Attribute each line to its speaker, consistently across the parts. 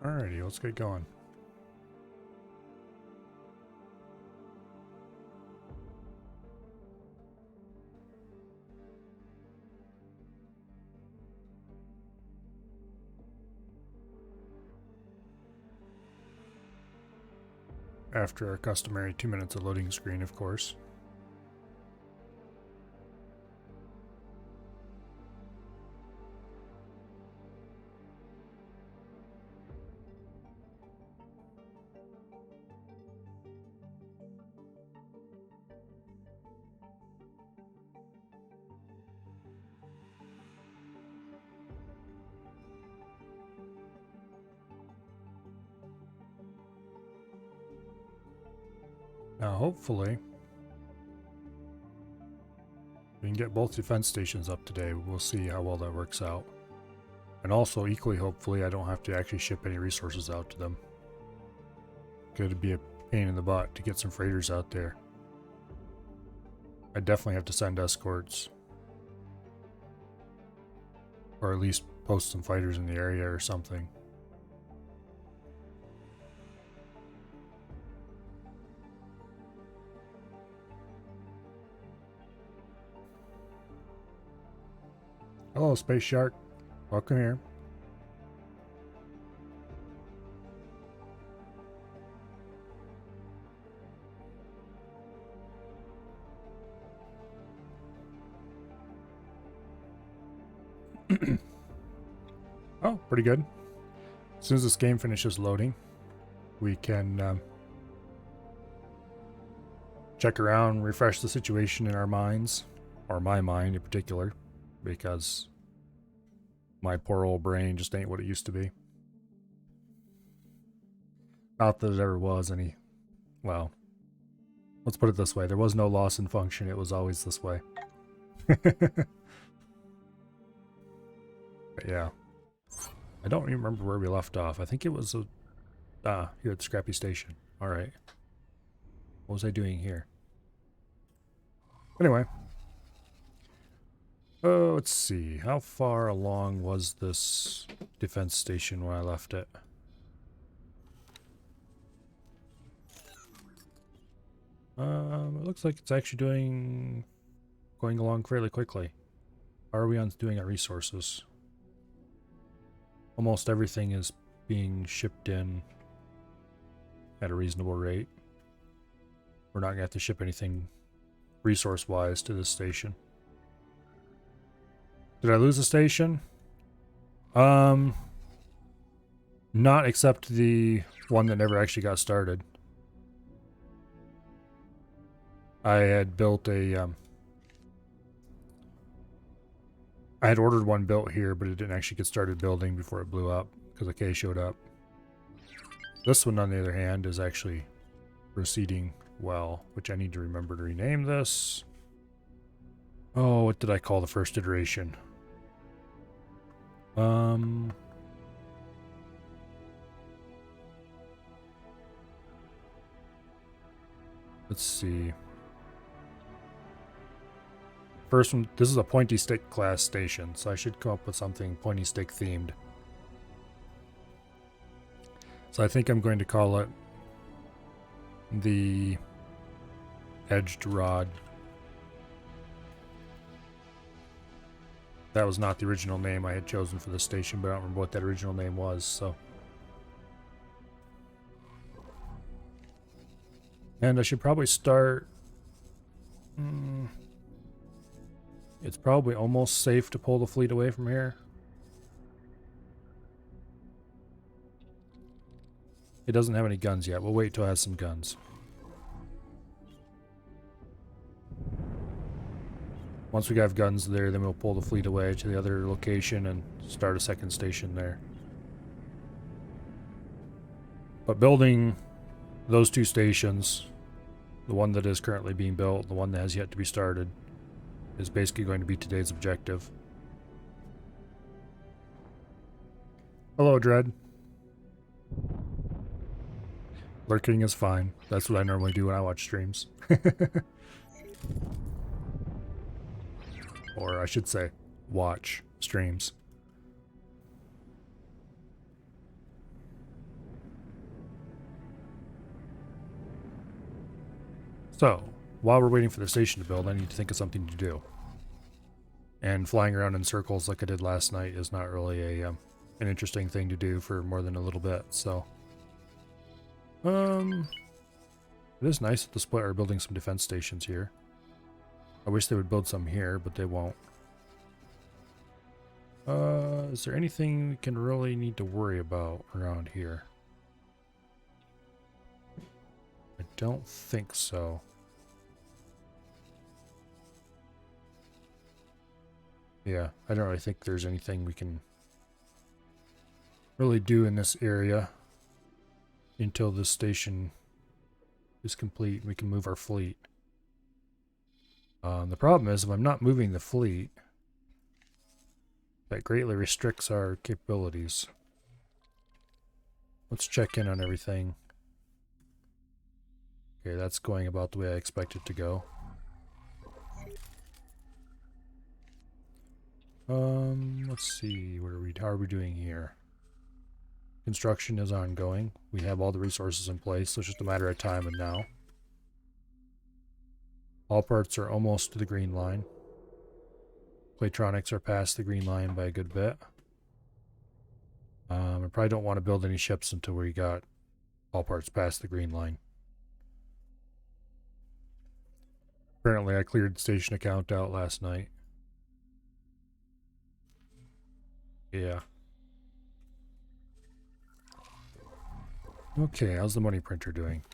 Speaker 1: Alrighty, let's get going. After our customary 2 minutes of loading screen, of course. Now, hopefully, we can get both defense stations up today. We'll see how well that works out. And also, equally hopefully, I don't have to actually ship any resources out to them. Could be a pain in the butt to get some freighters out there. I definitely have to send escorts. Or at least post some fighters in the area or something. Hello, Space Shark. Welcome here. Oh, pretty good. As soon as this game finishes loading, we can check around, refresh the situation in our minds, or my mind in particular, because my poor old brain just ain't what it used to be. Not that it ever was any. Well, let's put it this way. There was no loss in function. It was always this way. But yeah. I don't even remember where we left off. I think it was here at the Scrappy Station. Alright. What was I doing here? Anyway. Oh, let's see. How far along was this defense station when I left it? It looks like it's actually going along fairly quickly. How are we on doing our resources? Almost everything is being shipped in at a reasonable rate. We're not going to have to ship anything resource-wise to this station. Did I lose a station? Not except the one that never actually got started. I had built a I had ordered one built here, but it didn't actually get started building before it blew up because a K showed up. This one, on the other hand, is actually proceeding well, which I need to remember to rename this. Oh, what did I call the first iteration? Let's see. First one, this is a pointy stick class station, so I should come up with something pointy stick themed. So I think I'm going to call it the Edged Rod. That was not the original name I had chosen for the station, but I don't remember what that original name was, so. And I should probably start... It's probably almost safe to pull the fleet away from here. It doesn't have any guns yet. We'll wait till it has some guns. Once we have guns there, then we'll pull the fleet away to the other location and start a second station there. But building those two stations, the one that is currently being built, the one that has yet to be started, is basically going to be today's objective. Hello, Dread. Lurking is fine. That's what I normally do when I watch streams. Or I should say, watch streams. So, while we're waiting for the station to build, I need to think of something to do. And flying around in circles like I did last night is not really an interesting thing to do for more than a little bit, so... it is nice that the Split are building some defense stations here. I wish they would build some here, but they won't. Is there anything we can really need to worry about around here? I don't think so. Yeah, I don't really think there's anything we can really do in this area until this station is complete and we can move our fleet. The problem is if I'm not moving the fleet, that greatly restricts our capabilities. Let's check in on everything. Okay, that's going about the way I expect it to go. Let's see, how are we doing here? Construction is ongoing. We have all the resources in place, so it's just a matter of time and now. All parts are almost to the green line. Playtronics are past the green line by a good bit. I probably don't want to build any ships until we got all parts past the green line. Apparently I cleared the station account out last night. Yeah. Okay, how's the money printer doing?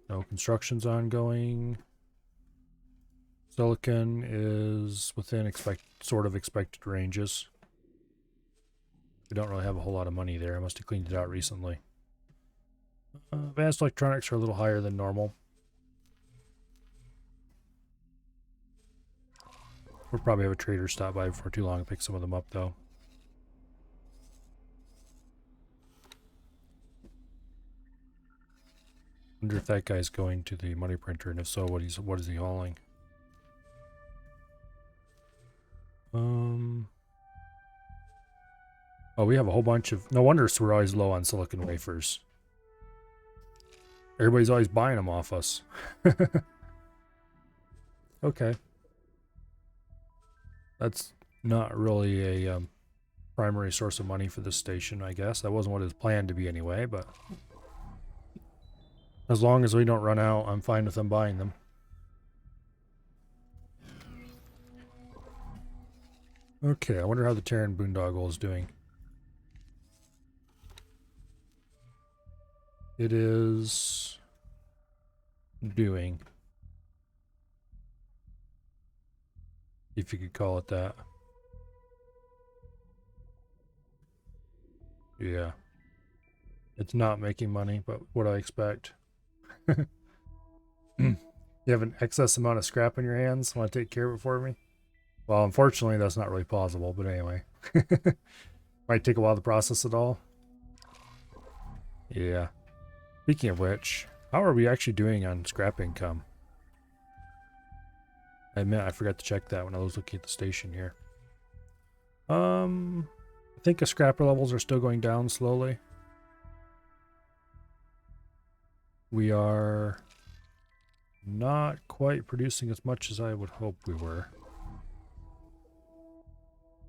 Speaker 1: No, construction's ongoing. Silicon is within sort of expected ranges. We don't really have a whole lot of money there. I must have cleaned it out recently. Advanced electronics are a little higher than normal. We'll probably have a trader stop by before too long and pick some of them up, though. Wonder if that guy's going to the money printer, and if so, what is he hauling? Oh, we have a whole bunch of... No wonder we're always low on silicon wafers. Everybody's always buying them off us. Okay. That's not really a primary source of money for this station, I guess. That wasn't what it was planned to be anyway, but... As long as we don't run out, I'm fine with them buying them. Okay, I wonder how the Terran Boondoggle is doing. It is... doing. If you could call it that. Yeah. It's not making money, but what I expect. You have an excess amount of scrap in your hands? Want to take care of it for me? Well, unfortunately, that's not really plausible, but anyway. Might take a while to process it all. Yeah. Speaking of which, how are we actually doing on scrap income? I admit I forgot to check that when I was looking at the station here. I think the scrapper levels are still going down slowly. We are not quite producing as much as I would hope we were.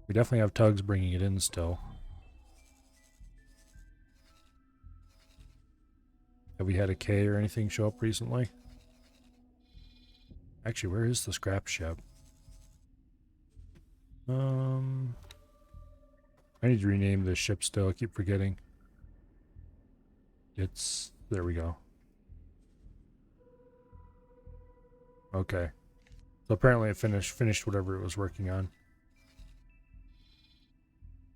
Speaker 1: We definitely have tugs bringing it in still. Have we had a K or anything show up recently? Actually, where is the scrap ship? I need to rename this ship still. I keep forgetting. It's... there we go. Okay. So apparently it finished whatever it was working on.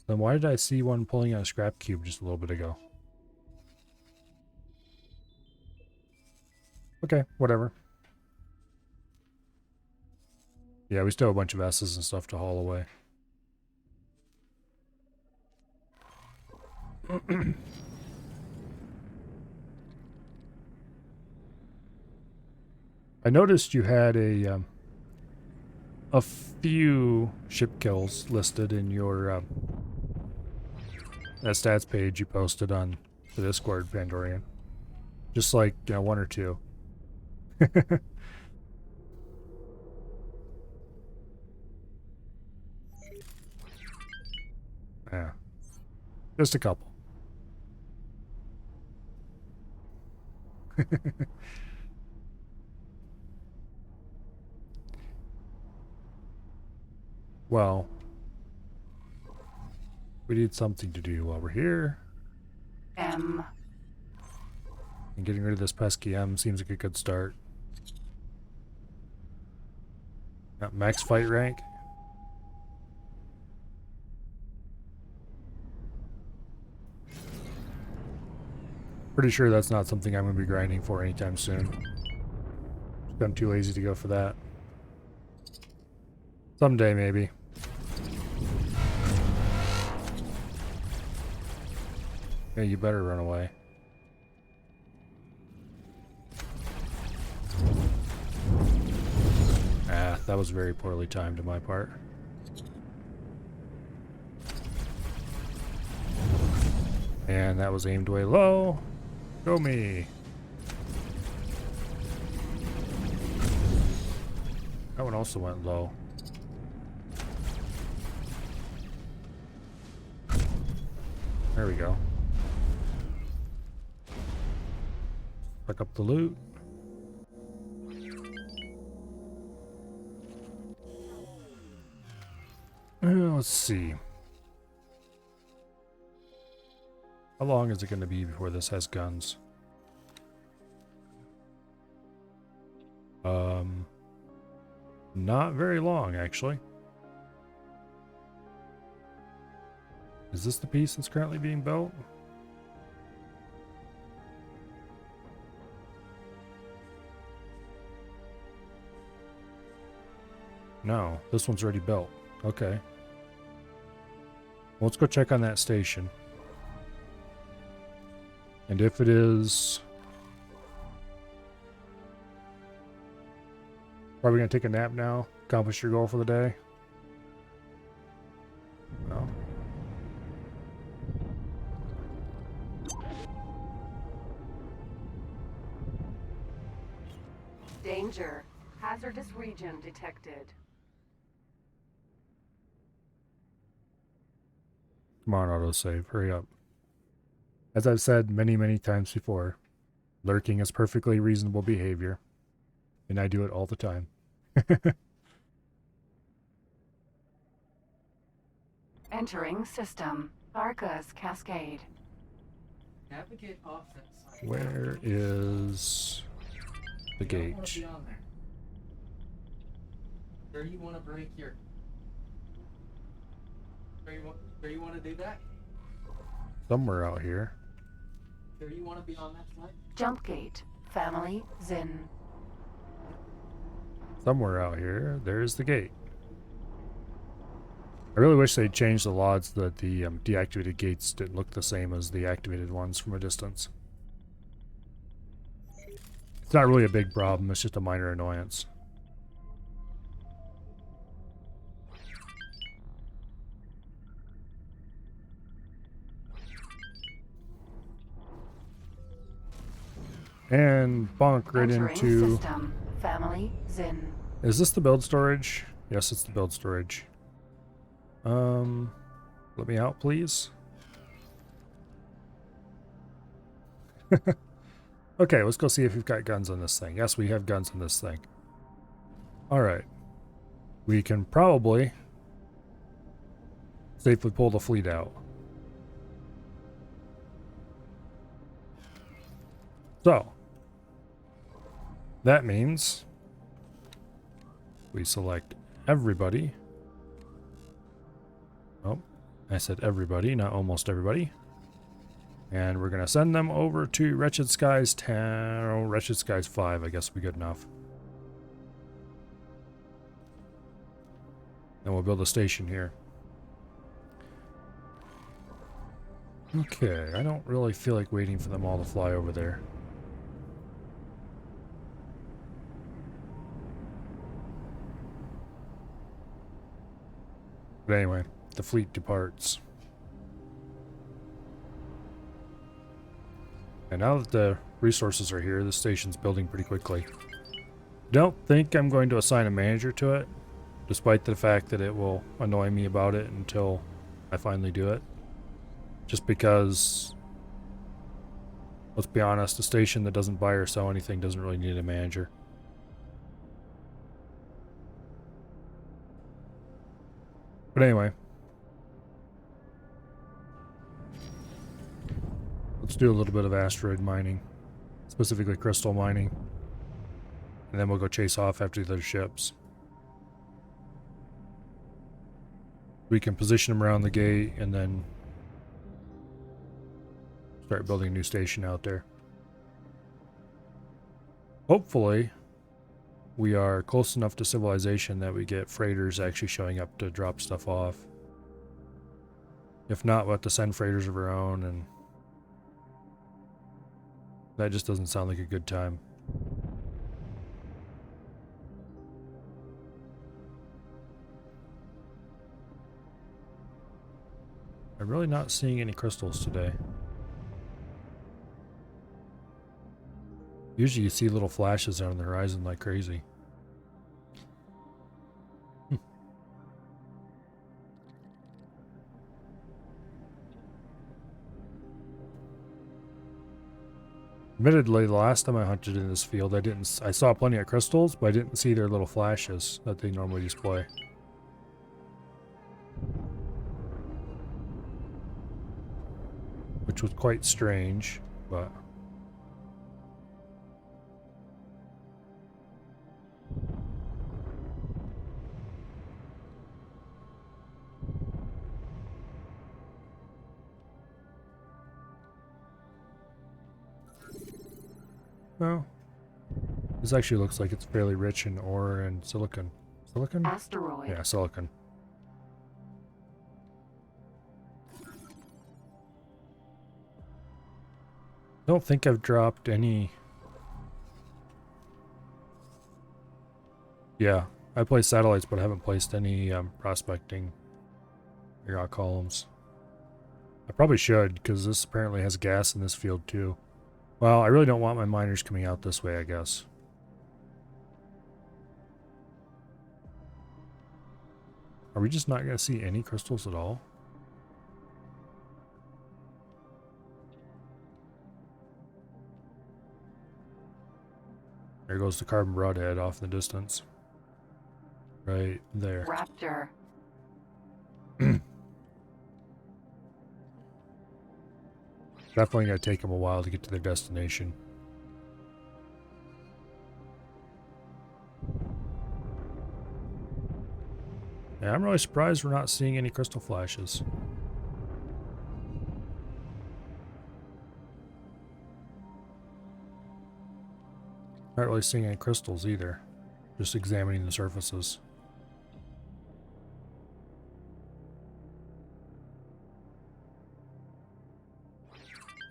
Speaker 1: Then why did I see one pulling out a scrap cube just a little bit ago? Okay, whatever. Yeah, we still have a bunch of S's and stuff to haul away. I noticed you had a few ship kills listed in your that stats page you posted on the Discord, Pandorian. Just like, you know, one or two. Yeah. Just a couple. Well, we need something to do while we're here.
Speaker 2: M.
Speaker 1: And getting rid of this pesky M seems like a good start. Max fight rank. Pretty sure that's not something I'm going to be grinding for anytime soon. I'm too lazy to go for that. Someday, maybe. Yeah, you better run away. Ah, that was very poorly timed on my part. And that was aimed way low. Go me. That one also went low. There we go. Pick up the loot. Let's see. How long is it going to be before this has guns? Not very long, actually. Is this the piece that's currently being built? No, this one's already built. Okay. Well, let's go check on that station. And if it is... Probably gonna take a nap now? Accomplish your goal for the day? No.
Speaker 2: Danger. Hazardous region detected.
Speaker 1: Come on, autosave. Hurry up. As I've said many, many times before, lurking is perfectly reasonable behavior. And I do it all the time.
Speaker 2: Entering system. Arcus Cascade.
Speaker 3: Navigate offset site.
Speaker 1: Where is the
Speaker 3: You don't wanna
Speaker 1: gate?
Speaker 3: be on there. Sure you want to break your... Sure you want to do that?
Speaker 1: Somewhere out here.
Speaker 3: Sure you want to be on that site?
Speaker 2: Jump gate. Family Zin.
Speaker 1: Somewhere out here. There's the gate. I really wish they'd changed the laws so that the deactivated gates didn't look the same as the activated ones from a distance. It's not really a big problem, it's just a minor annoyance. And bonk right
Speaker 2: Entering
Speaker 1: into...
Speaker 2: system. Family Zin.
Speaker 1: Is this the build storage? Yes, it's the build storage. Let me out, please. Okay, let's go see if we've got guns on this thing. Yes, we have guns on this thing. Alright. We can probably safely pull the fleet out. So, that means we select everybody. Oh, I said everybody, not almost everybody. And we're going to send them over to Wretched Skies 10, or Wretched Skies 5, I guess will be good enough. And we'll build a station here. Okay, I don't really feel like waiting for them all to fly over there. But anyway, the fleet departs. And now that the resources are here, the station's building pretty quickly. Don't think I'm going to assign a manager to it, despite the fact that it will annoy me about it until I finally do it. Just because, let's be honest, a station that doesn't buy or sell anything doesn't really need a manager. But anyway, let's do a little bit of asteroid mining, specifically crystal mining, and then we'll go chase off after the other ships. We can position them around the gate and then start building a new station out there. Hopefully, we are close enough to civilization that we get freighters actually showing up to drop stuff off. If not, we'll have to send freighters of our own, and that just doesn't sound like a good time. I'm really not seeing any crystals today. Usually you see little flashes on the horizon like crazy. Admittedly, the last time I hunted in this field, I saw plenty of crystals, but I didn't see their little flashes that they normally display. Which was quite strange, but well, this actually looks like it's fairly rich in ore and silicon. Silicon?
Speaker 2: Asteroid.
Speaker 1: Yeah, silicon. Don't think I've dropped any. Yeah, I placed satellites, but I haven't placed any prospecting rock columns. I probably should, because this apparently has gas in this field too. Well, I really don't want my miners coming out this way, I guess. Are we just not going to see any crystals at all? There goes the carbon broadhead off in the distance. Right there.
Speaker 2: Raptor.
Speaker 1: Definitely going to take them a while to get to their destination. Yeah, I'm really surprised we're not seeing any crystal flashes. Not really seeing any crystals either. Just examining the surfaces.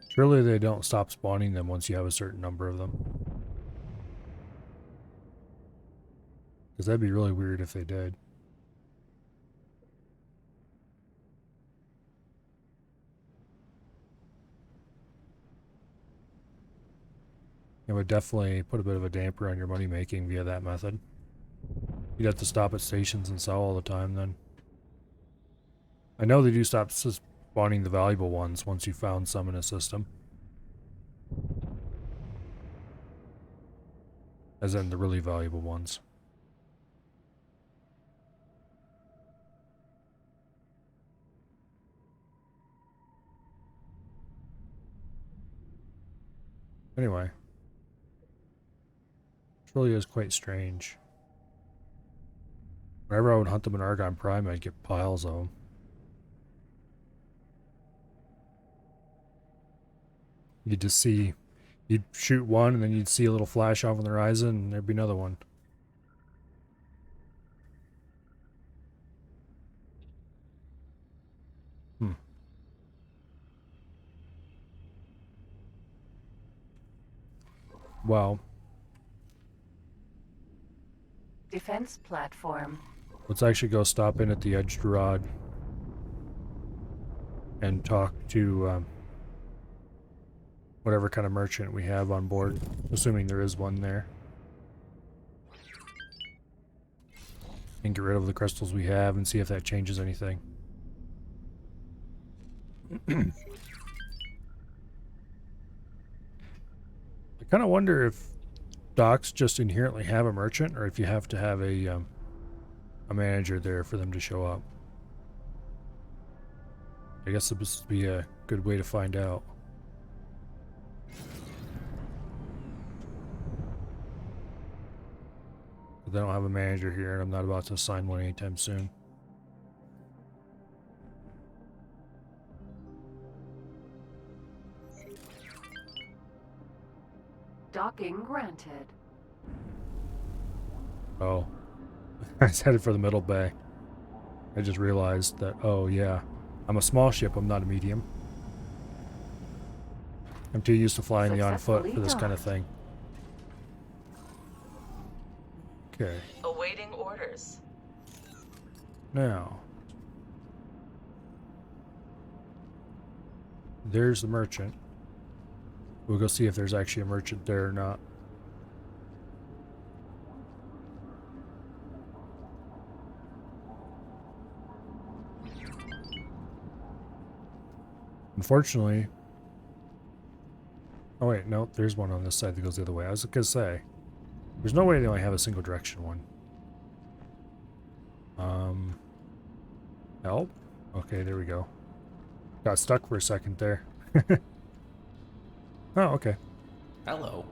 Speaker 1: Surely they don't stop spawning them once you have a certain number of them. Because that'd be really weird if they did. It would definitely put a bit of a damper on your money making via that method. You'd have to stop at stations and sell all the time then. I know they do stop spawning the valuable ones once you found some in a system. As in the really valuable ones. Anyway. This really is quite strange. Whenever I would hunt them in Argon Prime, I'd get piles of them. You'd just see, you'd shoot one and then you'd see a little flash off on the horizon and there'd be another one. Well,
Speaker 2: Defense platform.
Speaker 1: let's actually go stop in at the Edged Rod and talk to whatever kind of merchant we have on board, assuming there is one there. And get rid of the crystals we have and see if that changes anything. I kind of wonder if docks just inherently have a merchant, or if you have to have a manager there for them to show up. I guess this would be a good way to find out. But they don't have a manager here, and I'm not about to assign one anytime soon.
Speaker 2: Docking granted.
Speaker 1: Oh. I was headed for the middle bay. I just realized that, oh yeah, I'm a small ship, I'm not a medium. I'm too used to flying the on foot for this kind of thing. Okay.
Speaker 4: Awaiting orders.
Speaker 1: Now. There's the merchant. We'll go see if there's actually a merchant there or not. Unfortunately... Oh wait, no, there's one on this side that goes the other way. I was gonna say, there's no way they only have a single direction one. Help? Okay, there we go. Got stuck for a second there. Oh, okay.
Speaker 5: Hello.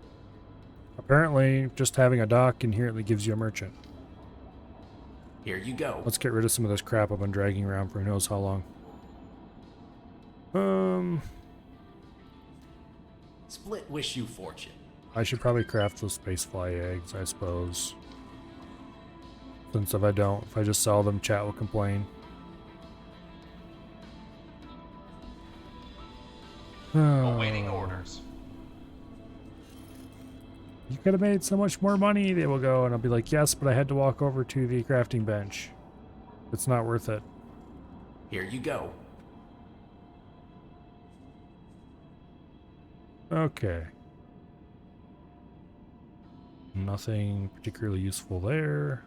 Speaker 1: Apparently, just having a dock inherently gives you a merchant.
Speaker 5: Here you go.
Speaker 1: Let's get rid of some of this crap I've been dragging around for who knows how long.
Speaker 5: Split wish you fortune.
Speaker 1: I should probably craft those spacefly eggs, I suppose. Since if I just sell them, chat will complain.
Speaker 6: Awaiting orders.
Speaker 1: You could have made so much more money, they will go, and I'll be like, yes, but I had to walk over to the crafting bench. It's not worth it.
Speaker 5: Here you go.
Speaker 1: Okay. Nothing particularly useful there.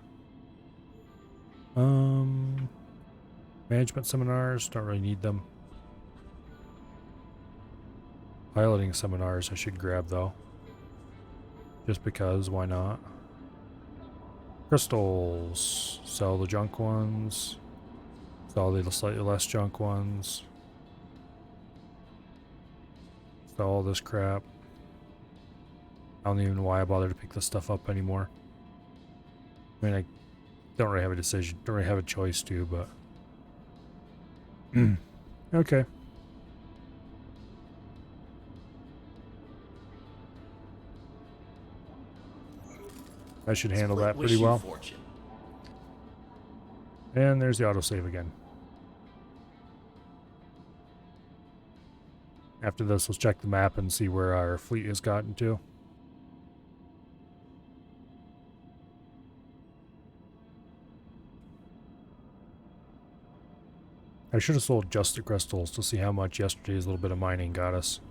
Speaker 1: Management seminars, don't really need them. Piloting seminars I should grab though. Just because, why not? Crystals. Sell the junk ones. Sell the slightly less junk ones. Sell all this crap. I don't even know why I bother to pick this stuff up anymore. I mean, I don't really have a decision, don't really have a choice to, but... Okay. I should handle that pretty well.
Speaker 5: Fortune.
Speaker 1: And there's the autosave again. After this, let's check the map and see where our fleet has gotten to. I should have sold just the crystals to see how much yesterday's little bit of mining got us.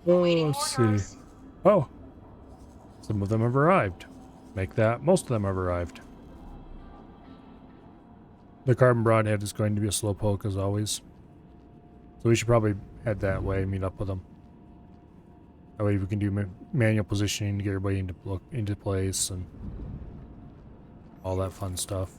Speaker 1: Oh, let's see. Oh! Some of them have arrived. Make that, most of them have arrived. The carbon broadhead is going to be a slow poke as always. So we should probably head that way and meet up with them. That way we can do manual positioning to get everybody into place and all that fun stuff.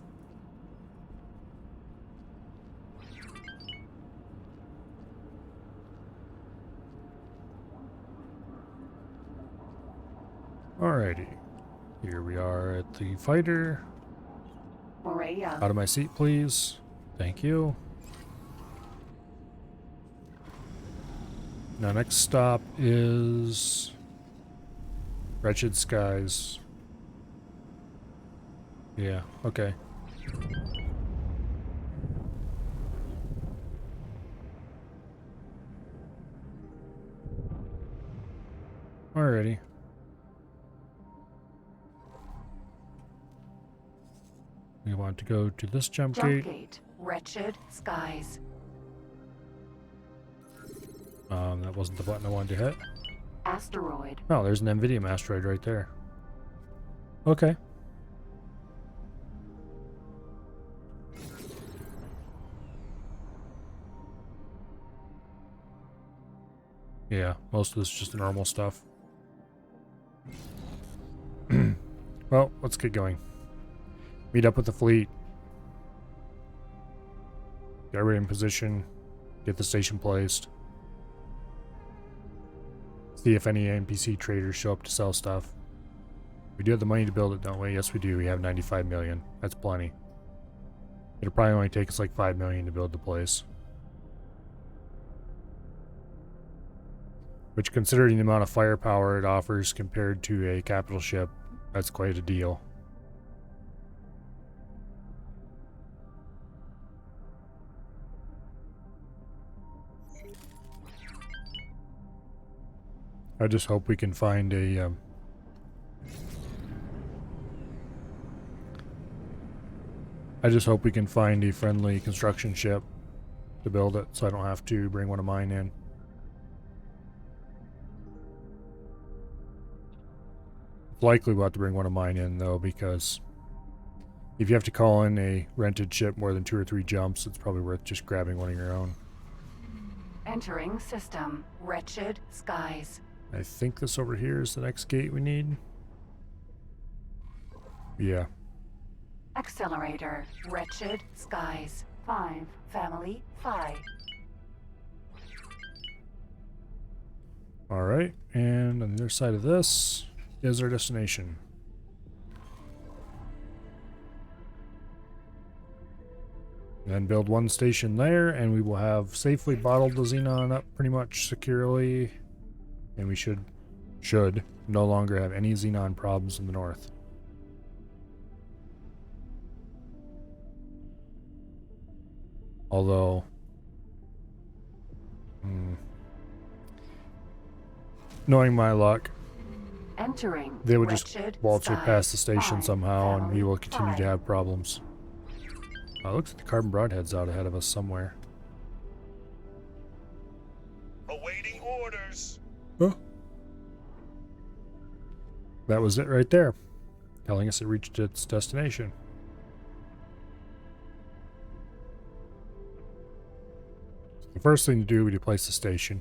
Speaker 1: Alrighty. Here we are at the fighter.
Speaker 2: Morea.
Speaker 1: Out of my seat, please. Thank you. Now, next stop is Wretched Skies. Yeah, okay. Alrighty. We want to go to this jump gate.
Speaker 2: Wretched Skies.
Speaker 1: That wasn't the button I wanted to hit.
Speaker 2: Asteroid.
Speaker 1: Oh, there's an Nvidium asteroid right there. Okay. Yeah, most of this is just the normal stuff. Well, let's get going. Meet up with the fleet. Get everybody in position. Get the station placed. See if any NPC traders show up to sell stuff. We do have the money to build it, don't we? Yes, we do. We have 95 million. That's plenty. It'll probably only take us like 5 million to build the place. Which, considering the amount of firepower it offers compared to a capital ship, that's quite a deal. I just hope we can find a friendly construction ship to build it, so I don't have to bring one of mine in. Likely we'll have to bring one of mine in though, because if you have to call in a rented ship more than 2 or 3 jumps, it's probably worth just grabbing one of your own.
Speaker 2: Entering system. Wretched skies.
Speaker 1: I think this over here is the next gate we need. Yeah.
Speaker 2: Accelerator. Wretched skies. 5. Family 5.
Speaker 1: Alright, and on the other side of this is our destination. Then build one station there, and we will have safely bottled the xenon up pretty much securely, and we should no longer have any xenon problems in the north. Although, knowing my luck,
Speaker 2: Entering.
Speaker 1: they would just
Speaker 2: wretched
Speaker 1: waltz her
Speaker 2: skies.
Speaker 1: past the station
Speaker 2: 5.
Speaker 1: somehow, and we
Speaker 2: Family
Speaker 1: will continue
Speaker 2: 5.
Speaker 1: to have problems. Looks like the carbon broadhead's out ahead of us somewhere.
Speaker 6: Awaiting orders.
Speaker 1: Oh. That was it right there, telling us it reached its destination. The first thing to do would be to place the station.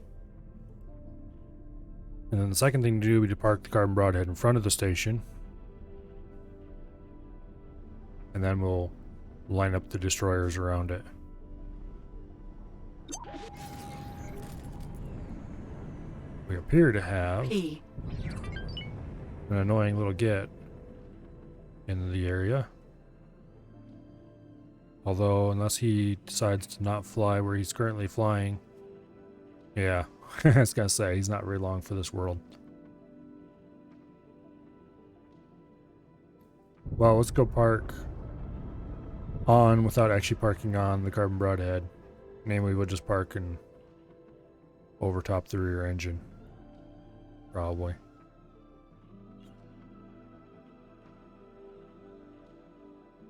Speaker 1: And then the second thing to do would be to park the carbon broadhead in front of the station. And then we'll line up the destroyers around it. We appear to have
Speaker 2: P.
Speaker 1: an annoying little git in the area. Although, unless he decides to not fly where he's currently flying. Yeah, I was gonna say, he's not very long for this world. Well, let's go park on without actually parking on the carbon broadhead. Namely, we'll just park and overtop the rear engine. Probably.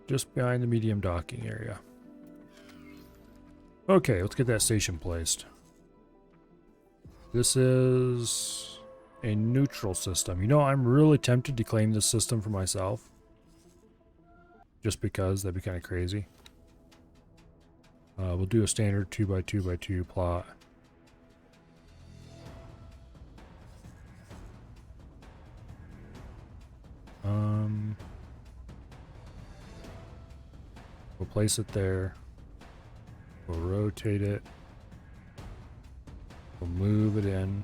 Speaker 1: Just behind the medium docking area. Okay, let's get that station placed. This is a neutral system. You know, I'm really tempted to claim this system for myself. Just because that'd be kind of crazy. We'll do a standard 2x2x2 plot. We'll place it there. We'll rotate it. We'll move it in.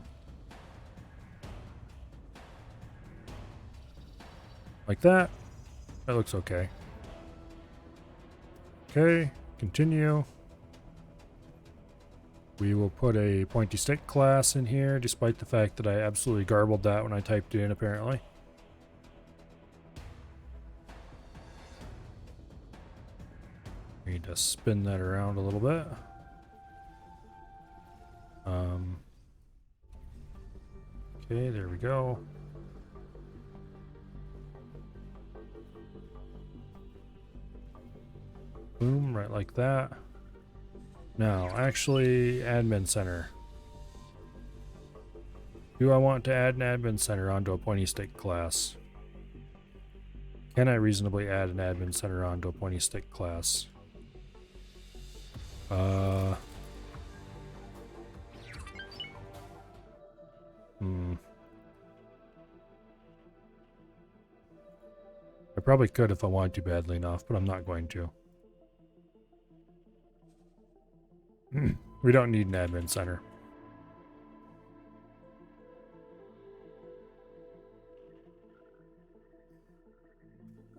Speaker 1: Like that. That looks okay. Okay, continue. We will put a pointy stick class in here, despite the fact that I absolutely garbled that when I typed it in, apparently. Need to spin that around a little bit. Okay, there we go. Boom, right like that. Now, actually, admin center. Do I want to add an admin center onto a pointy stick class? Can I reasonably add an admin center onto a pointy stick class? I probably could if I wanted to badly enough, but I'm not going to. We don't need an admin center.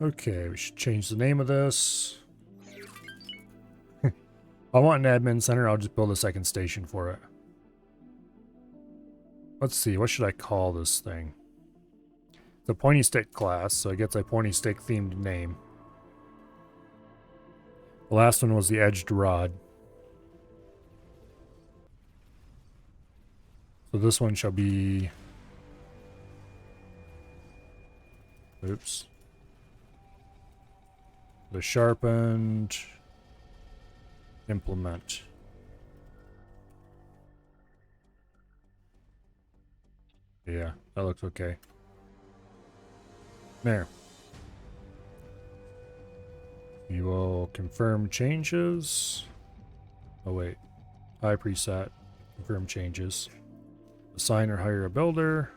Speaker 1: Okay, we should change the name of this. If I want an admin center, I'll just build a second station for it. Let's see, what should I call this thing? The pointy stick class, so it gets a pointy stick themed name. The last one was the edged rod. So this one shall be... Oops. The sharpened implement. Yeah, that looks okay. There. We will confirm changes. Oh wait. High preset. Confirm changes. Assign or hire a builder.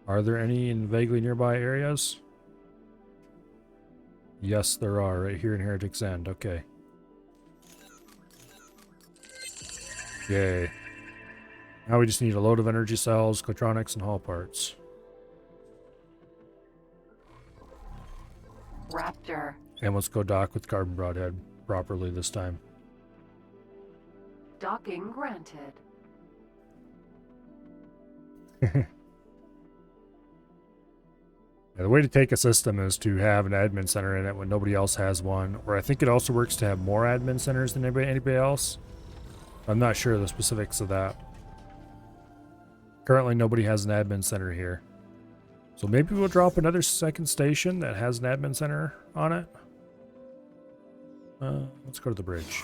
Speaker 1: Are there any in vaguely nearby areas? Yes, there are, right here in Heretic's End. Okay. Yay. Now we just need a load of energy cells, Cotronics, and hull parts.
Speaker 2: Raptor.
Speaker 1: And let's go dock with Carbon Broadhead properly this time.
Speaker 2: Docking granted.
Speaker 1: Yeah, the way to take a system is to have an admin center in it when nobody else has one. Or I think it also works to have more admin centers than anybody else. I'm not sure of the specifics of that. Currently, nobody has an admin center here. So maybe we'll drop another second station that has an admin center on it. Let's go to the bridge.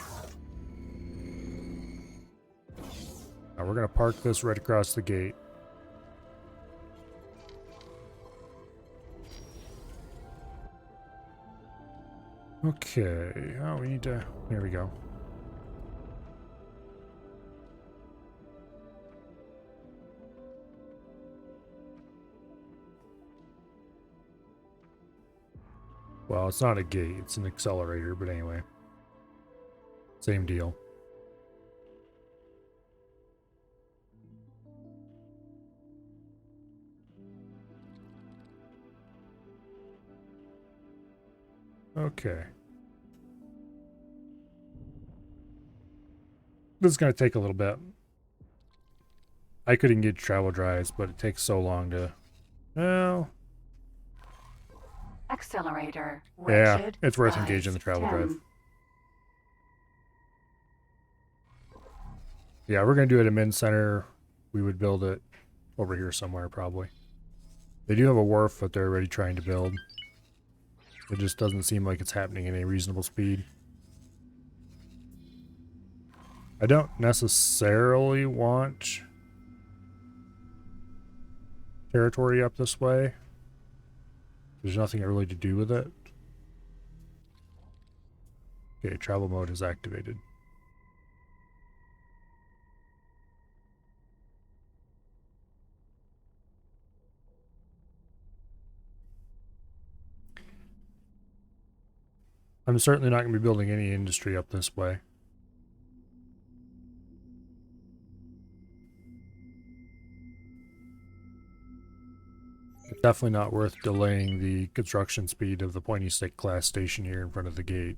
Speaker 1: Now we're going to park this right across the gate. Okay. Oh, we need to... Here we go. Well, it's not a gate, it's an accelerator, but anyway. Same deal. Okay. This is going to take a little bit. I could engage travel drives, but it takes so long to... Well...
Speaker 2: Accelerator.
Speaker 1: Yeah,
Speaker 2: Wretched
Speaker 1: it's worth
Speaker 2: Skies,
Speaker 1: engaging the travel
Speaker 2: 10.
Speaker 1: drive. Yeah, we're going to do it at Min Center. We would build it over here somewhere, probably. They do have a wharf that they're already trying to build. It just doesn't seem like it's happening at any reasonable speed. I don't necessarily want territory up this way. There's nothing really to do with it. Okay, travel mode is activated. I'm certainly not going to be building any industry up this way. It's definitely not worth delaying the construction speed of the pointy stick class station here in front of the gate.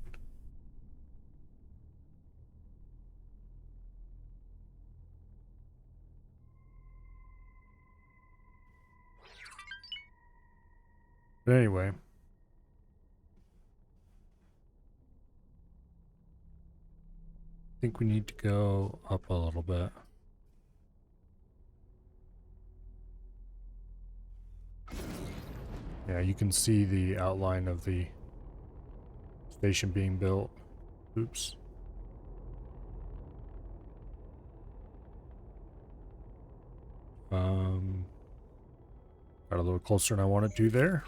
Speaker 1: But anyway. I think we need to go up a little bit. Yeah, you can see the outline of the station being built. Oops. Got a little closer than I wanted to there.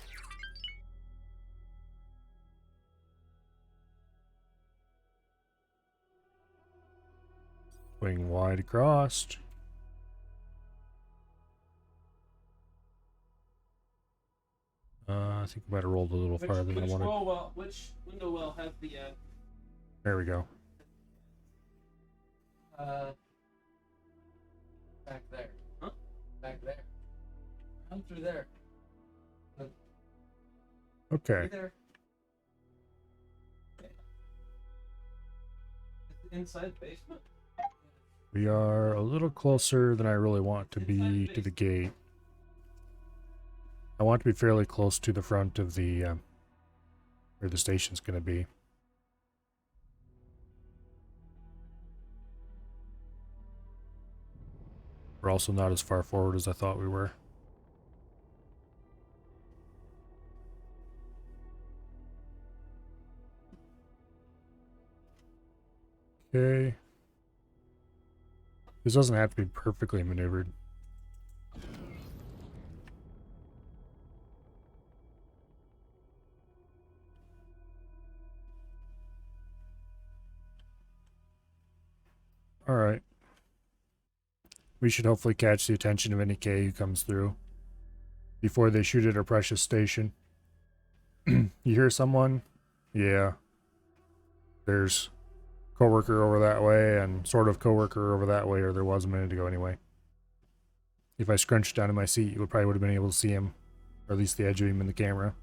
Speaker 1: Swing wide across. I think I might have rolled a little farther than I
Speaker 4: Which
Speaker 1: wanted.
Speaker 4: roll well, which window will have the
Speaker 1: There we go.
Speaker 3: Back there.
Speaker 4: Huh?
Speaker 3: Back there. Come through there.
Speaker 1: Okay.
Speaker 3: Through there.
Speaker 4: inside basement?
Speaker 1: We are a little closer than I really want to be to the gate. I want to be fairly close to the front of the where the station's going to be. We're also not as far forward as I thought we were. Okay. This doesn't have to be perfectly maneuvered. Alright. We should hopefully catch the attention of any K who comes through before they shoot at our precious station. You hear someone? Yeah. There's coworker over that way and sort of coworker over that way, or there was a minute ago anyway. If I scrunched down in my seat, you probably would have been able to see him, or at least the edge of him in the camera.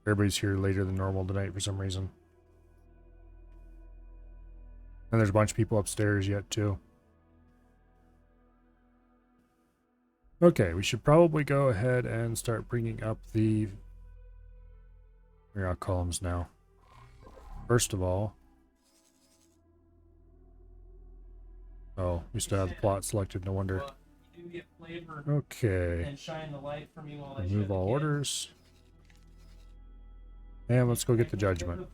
Speaker 1: Everybody's here later than normal tonight for some reason. And there's a bunch of people upstairs yet too. Okay, we should probably go ahead and start bringing up the columns now. First of all, oh, we still have the plot selected, no wonder.
Speaker 4: You do get flavor
Speaker 1: Okay,
Speaker 4: and shine the light for me while I
Speaker 1: remove
Speaker 4: shut the
Speaker 1: all
Speaker 4: can.
Speaker 1: orders. And let's go get the judgment.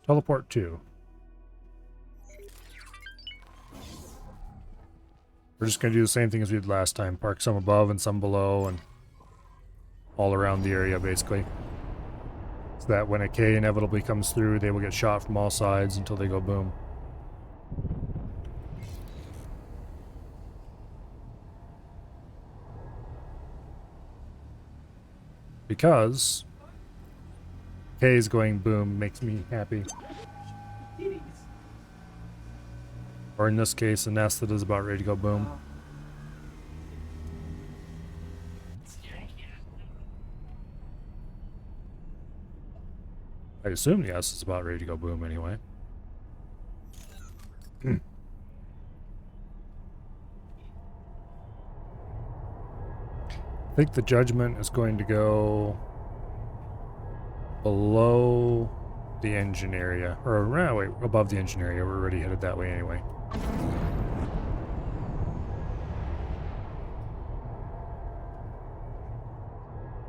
Speaker 1: Teleport 2. We're just going to do the same thing as we did last time. Park some above and some below and all around the area, basically. So that when a K inevitably comes through, they will get shot from all sides until they go boom. Because K's going boom makes me happy.
Speaker 4: Titties.
Speaker 1: Or in this case, a nest that is about ready to go boom. I assume the S is about ready to go boom anyway. I think the judgment is going to go below the engine area. Or, no, wait, above the engine area. We're already headed that way anyway.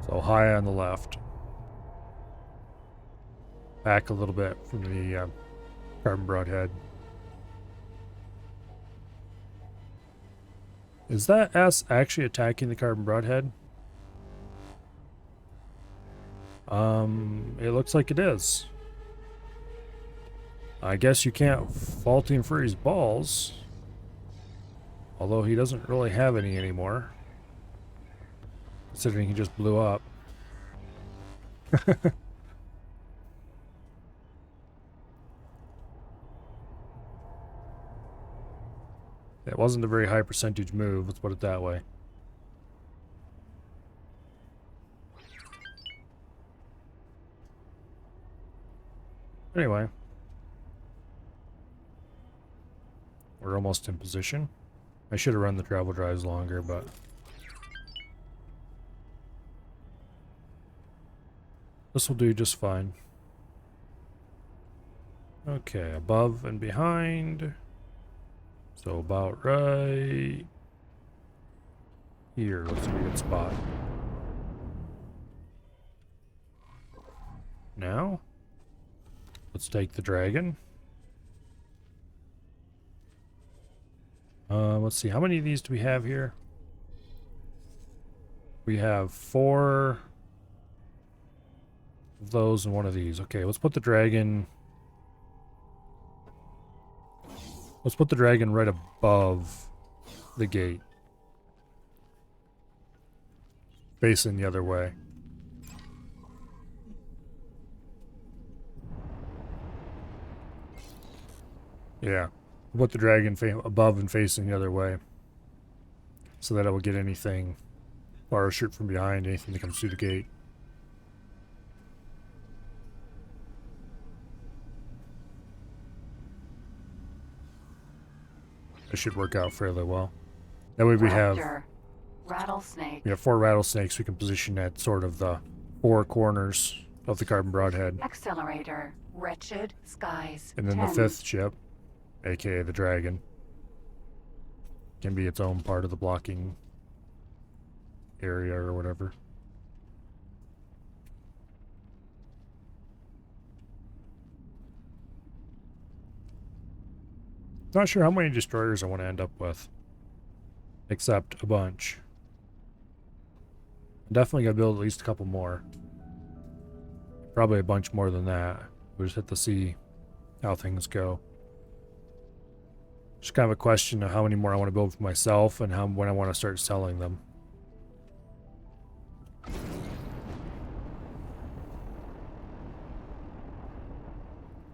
Speaker 1: So high on the left. Back a little bit from the carbon broadhead. Is that S actually attacking the carbon broadhead? It looks like it is. I guess you can't fault him for his balls. Although he doesn't really have any anymore. Considering he just blew up. It wasn't a very high percentage move, let's put it that way. Anyway. We're almost in position. I should have run the travel drives longer, but... this will do just fine. Okay, above and behind. So about right here looks like a good spot. Now, let's take the dragon. Let's see. How many of these do we have here? We have 4 of those and 1 of these. Okay, let's put the dragon. Let's put the dragon right above the gate. Facing the other way. Yeah. Put the dragon above and facing the other way. So that I will get anything, or shoot from behind, anything that comes through the gate. It should work out fairly well. That way we have
Speaker 2: Raptor. Rattlesnake.
Speaker 1: 4 rattlesnakes we can position at sort of the 4 corners of the carbon broadhead.
Speaker 2: Accelerator. Wretched skies.
Speaker 1: And then
Speaker 2: 10.
Speaker 1: the 5th ship, aka the dragon, can be its own part of the blocking area or whatever. Not sure how many destroyers I want to end up with. Except a bunch. I'm definitely going to build at least a couple more. Probably a bunch more than that. We'll just have to see how things go. Just kind of a question of how many more I want to build for myself and when I want to start selling them.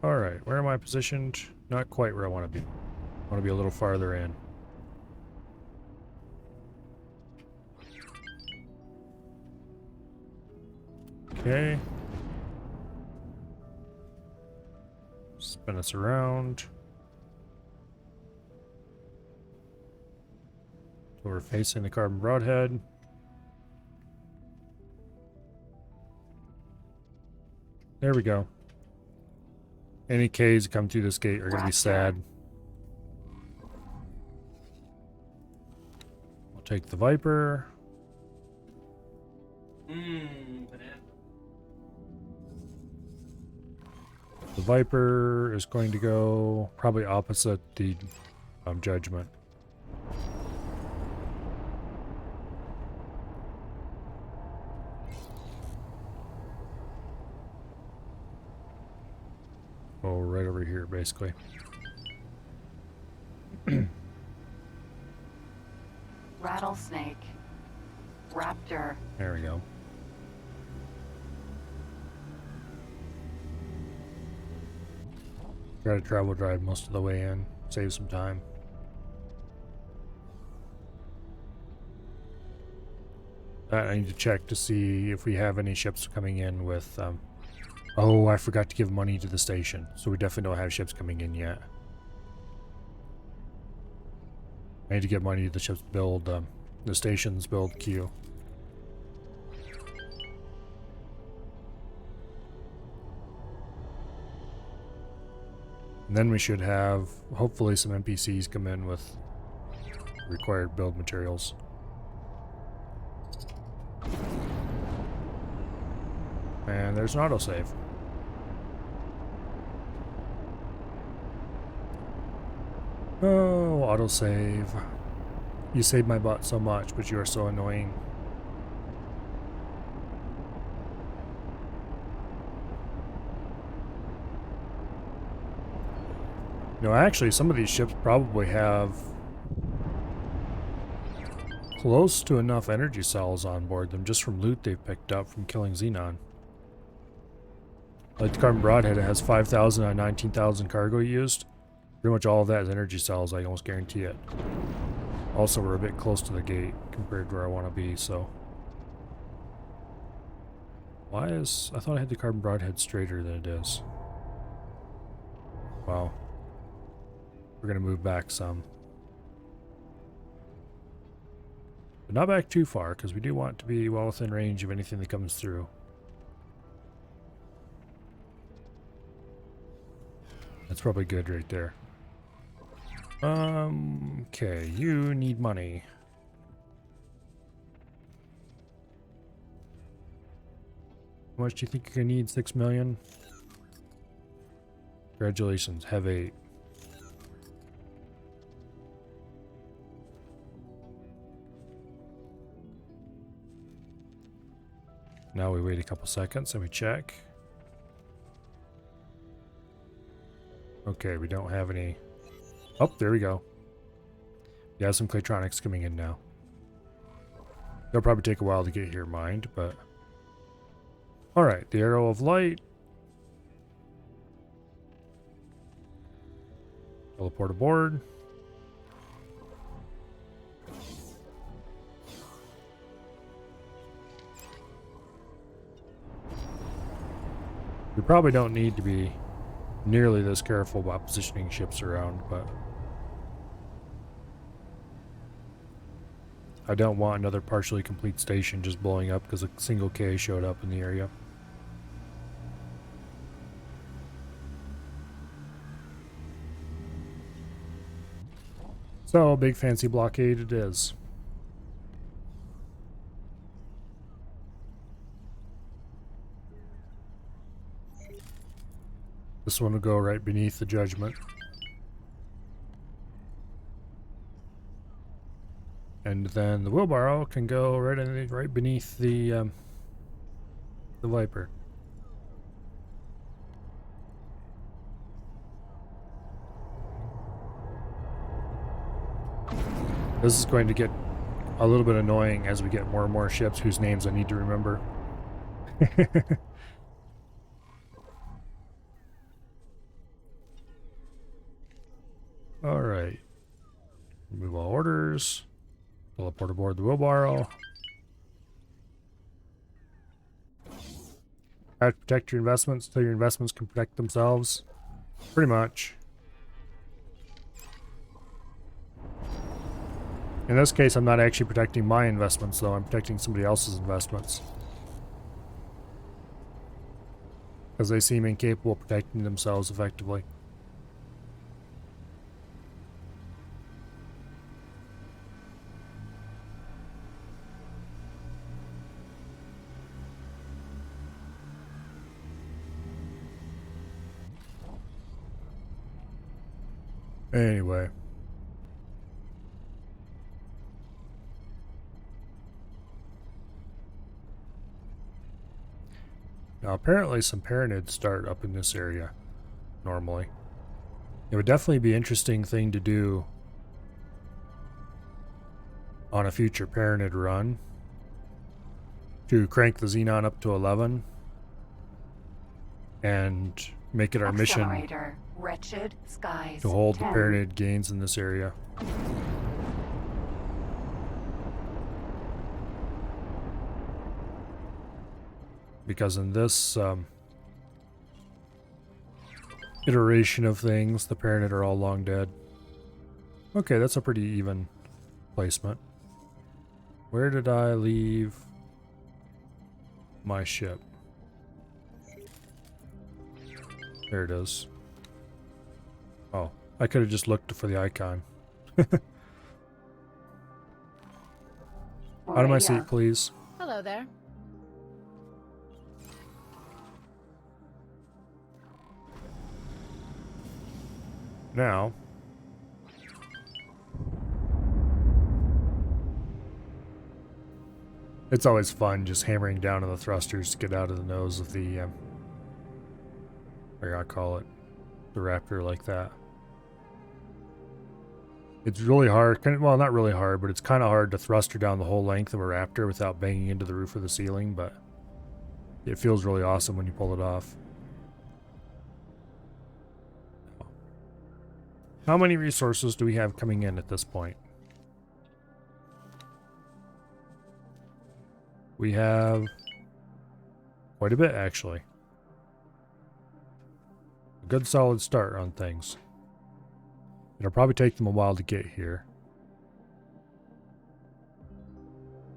Speaker 1: Alright, where am I positioned? Not quite where I want to be. I want to be a little farther in. Okay. Spin us around. So we're facing the carbon broadhead. There we go. Any Ks that come through this gate are going to be sad. We'll take the Viper.
Speaker 4: Banana.
Speaker 1: The Viper is going to go probably opposite the Judgment. Oh, right over here, basically.
Speaker 2: Rattlesnake. Raptor.
Speaker 1: There we go. Got to travel drive most of the way in, save some time. I need to check to see if we have any ships coming in with. Oh, I forgot to give money to the station, so we definitely don't have ships coming in yet. I need to get money to the ships build, the stations build queue. And then we should have, hopefully, some NPCs come in with required build materials. And there's an autosave. Oh, autosave. You saved my butt so much, but you are so annoying. No, actually, some of these ships probably have close to enough energy cells on board them just from loot they've picked up from killing Xenon. Like the Carbon Broadhead, it has 5,000 out of 19,000 cargo used. Pretty much all of that is energy cells, I almost guarantee it. Also, we're a bit close to the gate compared to where I want to be, so... Why is... I thought I had the Carbon Broadhead straighter than it is. Wow. We're going to move back some. But not back too far, because we do want to be well within range of anything that comes through. That's probably good right there. Okay, you need money. How much do you think you're gonna need? 6 million? Congratulations, have 8. Now we wait a couple seconds and we check. Okay, we don't have any. Oh, there we go. We have some Claytronics coming in now. They'll probably take a while to get here mined, but... Alright, the Arrow of Light. Teleport aboard. We probably don't need to be nearly this careful about positioning ships around, but I don't want another partially complete station just blowing up because a single K showed up in the area. So, big fancy blockade it is. This one will go right beneath the Judgment. And then the wheelbarrow can go right beneath the Viper. This is going to get a little bit annoying as we get more and more ships whose names I need to remember. Alright. Remove all orders. Teleport aboard the wheelbarrow. Have to protect your investments so your investments can protect themselves. Pretty much. In this case, I'm not actually protecting my investments, though. I'm protecting somebody else's investments. Because they seem incapable of protecting themselves effectively. Anyway. Now apparently some Paranids start up in this area, normally. It would definitely be an interesting thing to do on a future Paranid run. To crank the Xenon up to 11 and make it our mission
Speaker 2: Accelerator. Wretched skies.
Speaker 1: to hold
Speaker 2: 10.
Speaker 1: the Paranid gains in this area. Because in this iteration of things, the Paranid are all long dead. Okay, that's a pretty even placement. Where did I leave my ship? There it is. Oh, I could have just looked for the icon. Out of my seat, please.
Speaker 7: Hello there.
Speaker 1: Now, it's always fun just hammering down on the thrusters to get out of the nose of the, what I call it, the Raptor like that. It's really hard, well, not really hard, but it's kind of hard to thruster down the whole length of a Raptor without banging into the roof or the ceiling, but it feels really awesome when you pull it off. How many resources do we have coming in at this point? We have quite a bit, actually. A good solid start on things. It'll probably take them a while to get here.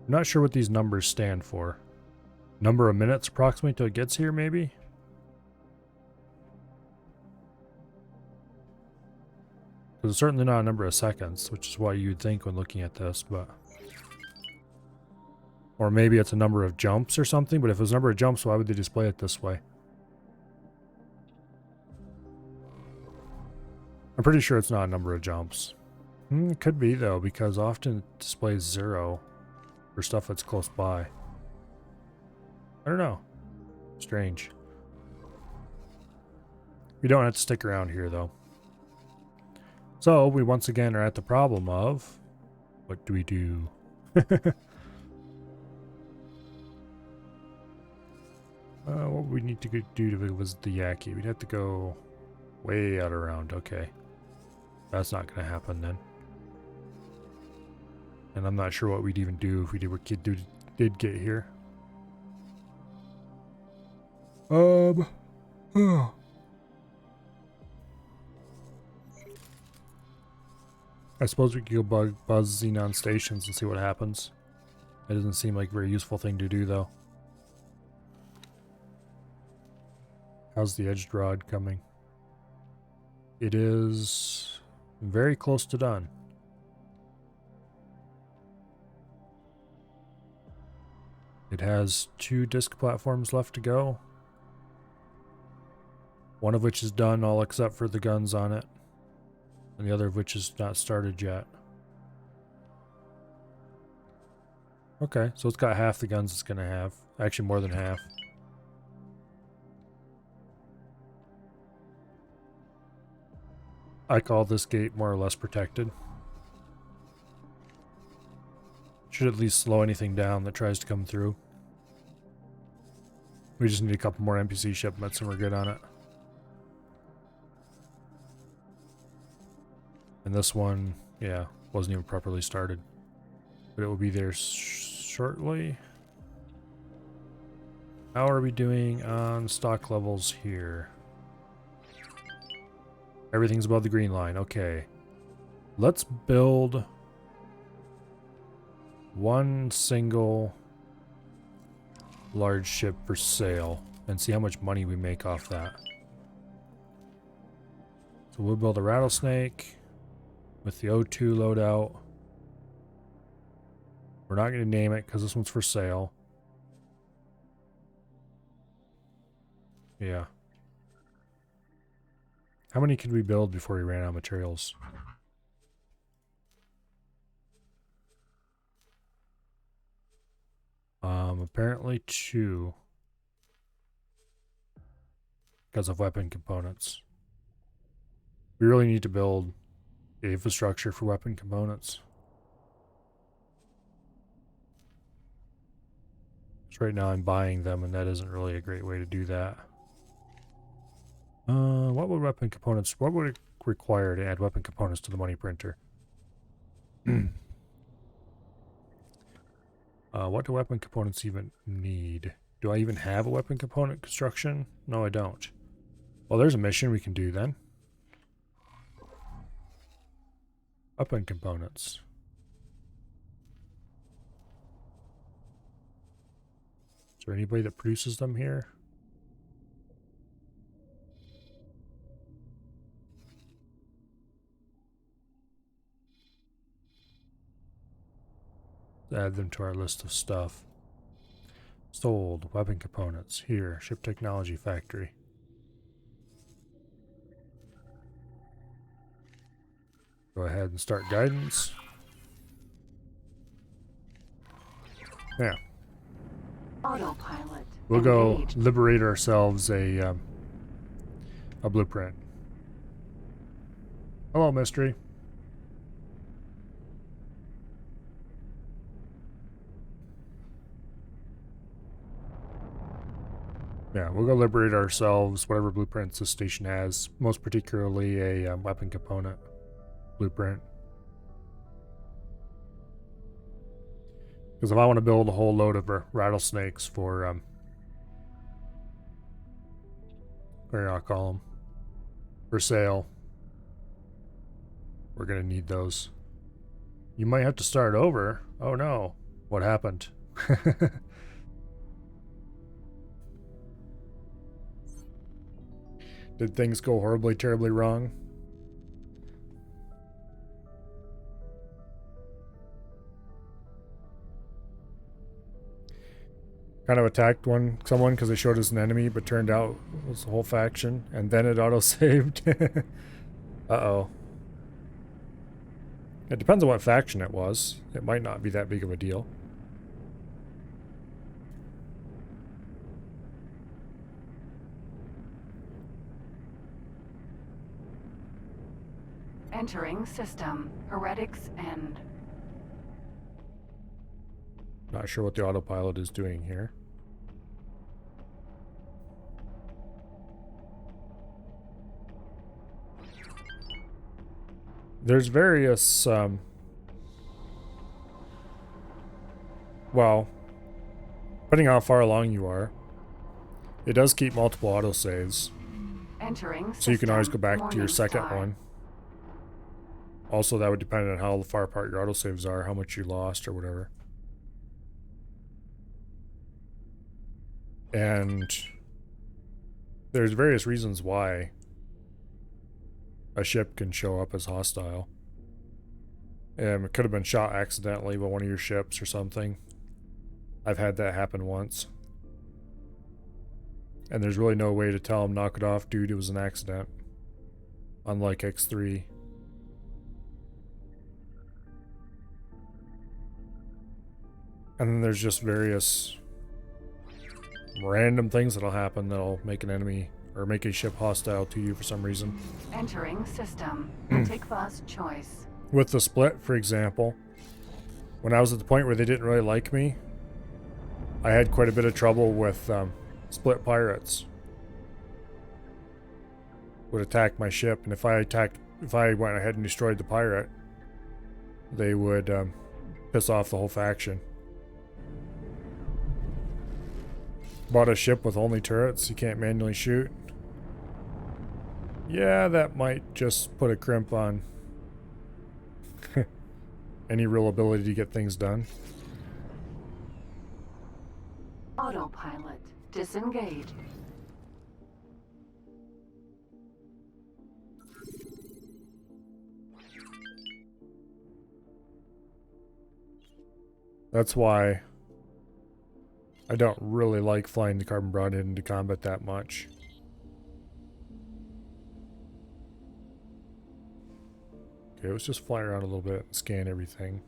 Speaker 1: I'm not sure what these numbers stand for. Number of minutes approximately till it gets here, maybe? Because it's certainly not a number of seconds, which is what you'd think when looking at this, but... Or maybe it's a number of jumps or something, but if it was a number of jumps, why would they display it this way? I'm pretty sure it's not a number of jumps. It could be, though, because often it displays 0 for stuff that's close by. I don't know. Strange. We don't have to stick around here, though. So, we once again are at the problem of... What do we do? What we need to do to visit the Yaki? We'd have to go way out around. Okay. That's not going to happen then. And I'm not sure what we'd even do if we did get here. Oh. I suppose we could go buzz Xenon stations and see what happens. That doesn't seem like a very useful thing to do, though. How's the edged rod coming? It is very close to done. It has 2 disc platforms left to go. One of which is done, all except for the guns on it. And the other of which is not started yet. Okay, so it's got half the guns it's going to have. Actually, more than half. I call this gate more or less protected. Should at least slow anything down that tries to come through. We just need a couple more NPC shipments and we're good on it. And this one, yeah, wasn't even properly started. But it will be there shortly. How are we doing on stock levels here? Everything's above the green line. Okay. Let's build one single large ship for sale and see how much money we make off that. So we'll build a rattlesnake with the O2 loadout. We're not going to name it because this one's for sale. Yeah. How many could we build before we ran out of materials? Apparently 2. Because of weapon components. We really need to build the infrastructure for weapon components. So right now I'm buying them, and that isn't really a great way to do that. What would weapon components... What would it require to add weapon components to the money printer? What do weapon components even need? Do I even have a weapon component construction? No, I don't. Well, there's a mission we can do then. Weapon components. Is there anybody that produces them here? Add them to our list of stuff. Sold. Weapon components. Here. Ship Technology Factory. Go ahead and start guidance. Yeah.
Speaker 2: Autopilot.
Speaker 1: We'll go
Speaker 2: engaged.
Speaker 1: liberate ourselves a blueprint. Hello, Mystery. Yeah, we'll go liberate ourselves whatever blueprints this station has, most particularly a weapon component blueprint. Because if I want to build a whole load of rattlesnakes for, what do I call them? For sale, we're going to need those. You might have to start over. Oh no, what happened? Did things go horribly, terribly wrong? Kind of attacked someone because they showed us an enemy, but turned out it was the whole faction, and then it auto-saved. Uh-oh. It depends on what faction it was. It might not be that big of a deal.
Speaker 2: Entering system. Heretics End.
Speaker 1: Not sure what the autopilot is doing here. There's various, well, depending on how far along you are, it does keep multiple autosaves.
Speaker 2: Entering system.
Speaker 1: So you can always go back to your second
Speaker 2: Morningstar.
Speaker 1: one. Also, that would depend on how far apart your autosaves are, how much you lost or whatever. And there's various reasons why a ship can show up as hostile. It could have been shot accidentally by one of your ships or something. I've had that happen once. And there's really no way to tell them, knock it off, dude, it was an accident. Unlike X3. And then there's just various random things that'll happen that'll make an enemy or make a ship hostile to you for some reason.
Speaker 2: Entering system. Tikva's choice.
Speaker 1: With the split, for example, when I was at the point where they didn't really like me, I had quite a bit of trouble with split pirates. Would attack my ship, and if I went ahead and destroyed the pirate, they would piss off the whole faction. Bought a ship with only turrets you can't manually shoot. Yeah, that might just put a crimp on any real ability to get things done.
Speaker 2: Autopilot. Disengage.
Speaker 1: That's why I don't really like flying the Carbon Broadhead into combat that much. Okay, let's just fly around a little bit and scan everything.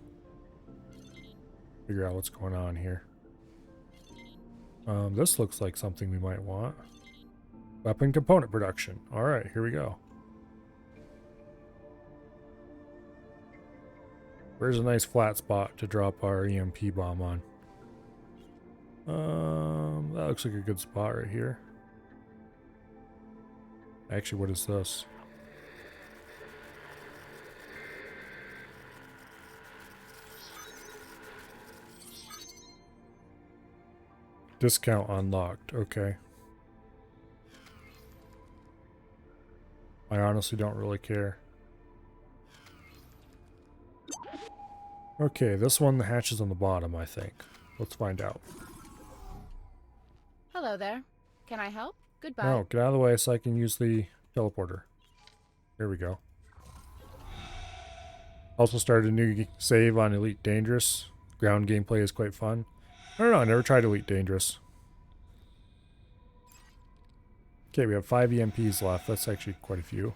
Speaker 1: Figure out what's going on here. This looks like something we might want. Weapon component production. Alright, here we go. Where's a nice flat spot to drop our EMP bomb on? That looks like a good spot right here. Actually, what is this? Discount unlocked. Okay. I honestly don't really care. Okay, this one hatches on the bottom, I think. Let's find out.
Speaker 7: Hello there. Can I help? Goodbye.
Speaker 1: No, get out of the way so I can use the teleporter. Here we go. Also started a new save on Elite Dangerous. Ground gameplay is quite fun. I don't know, I never tried Elite Dangerous. Okay, we have 5 EMPs left. That's actually quite a few.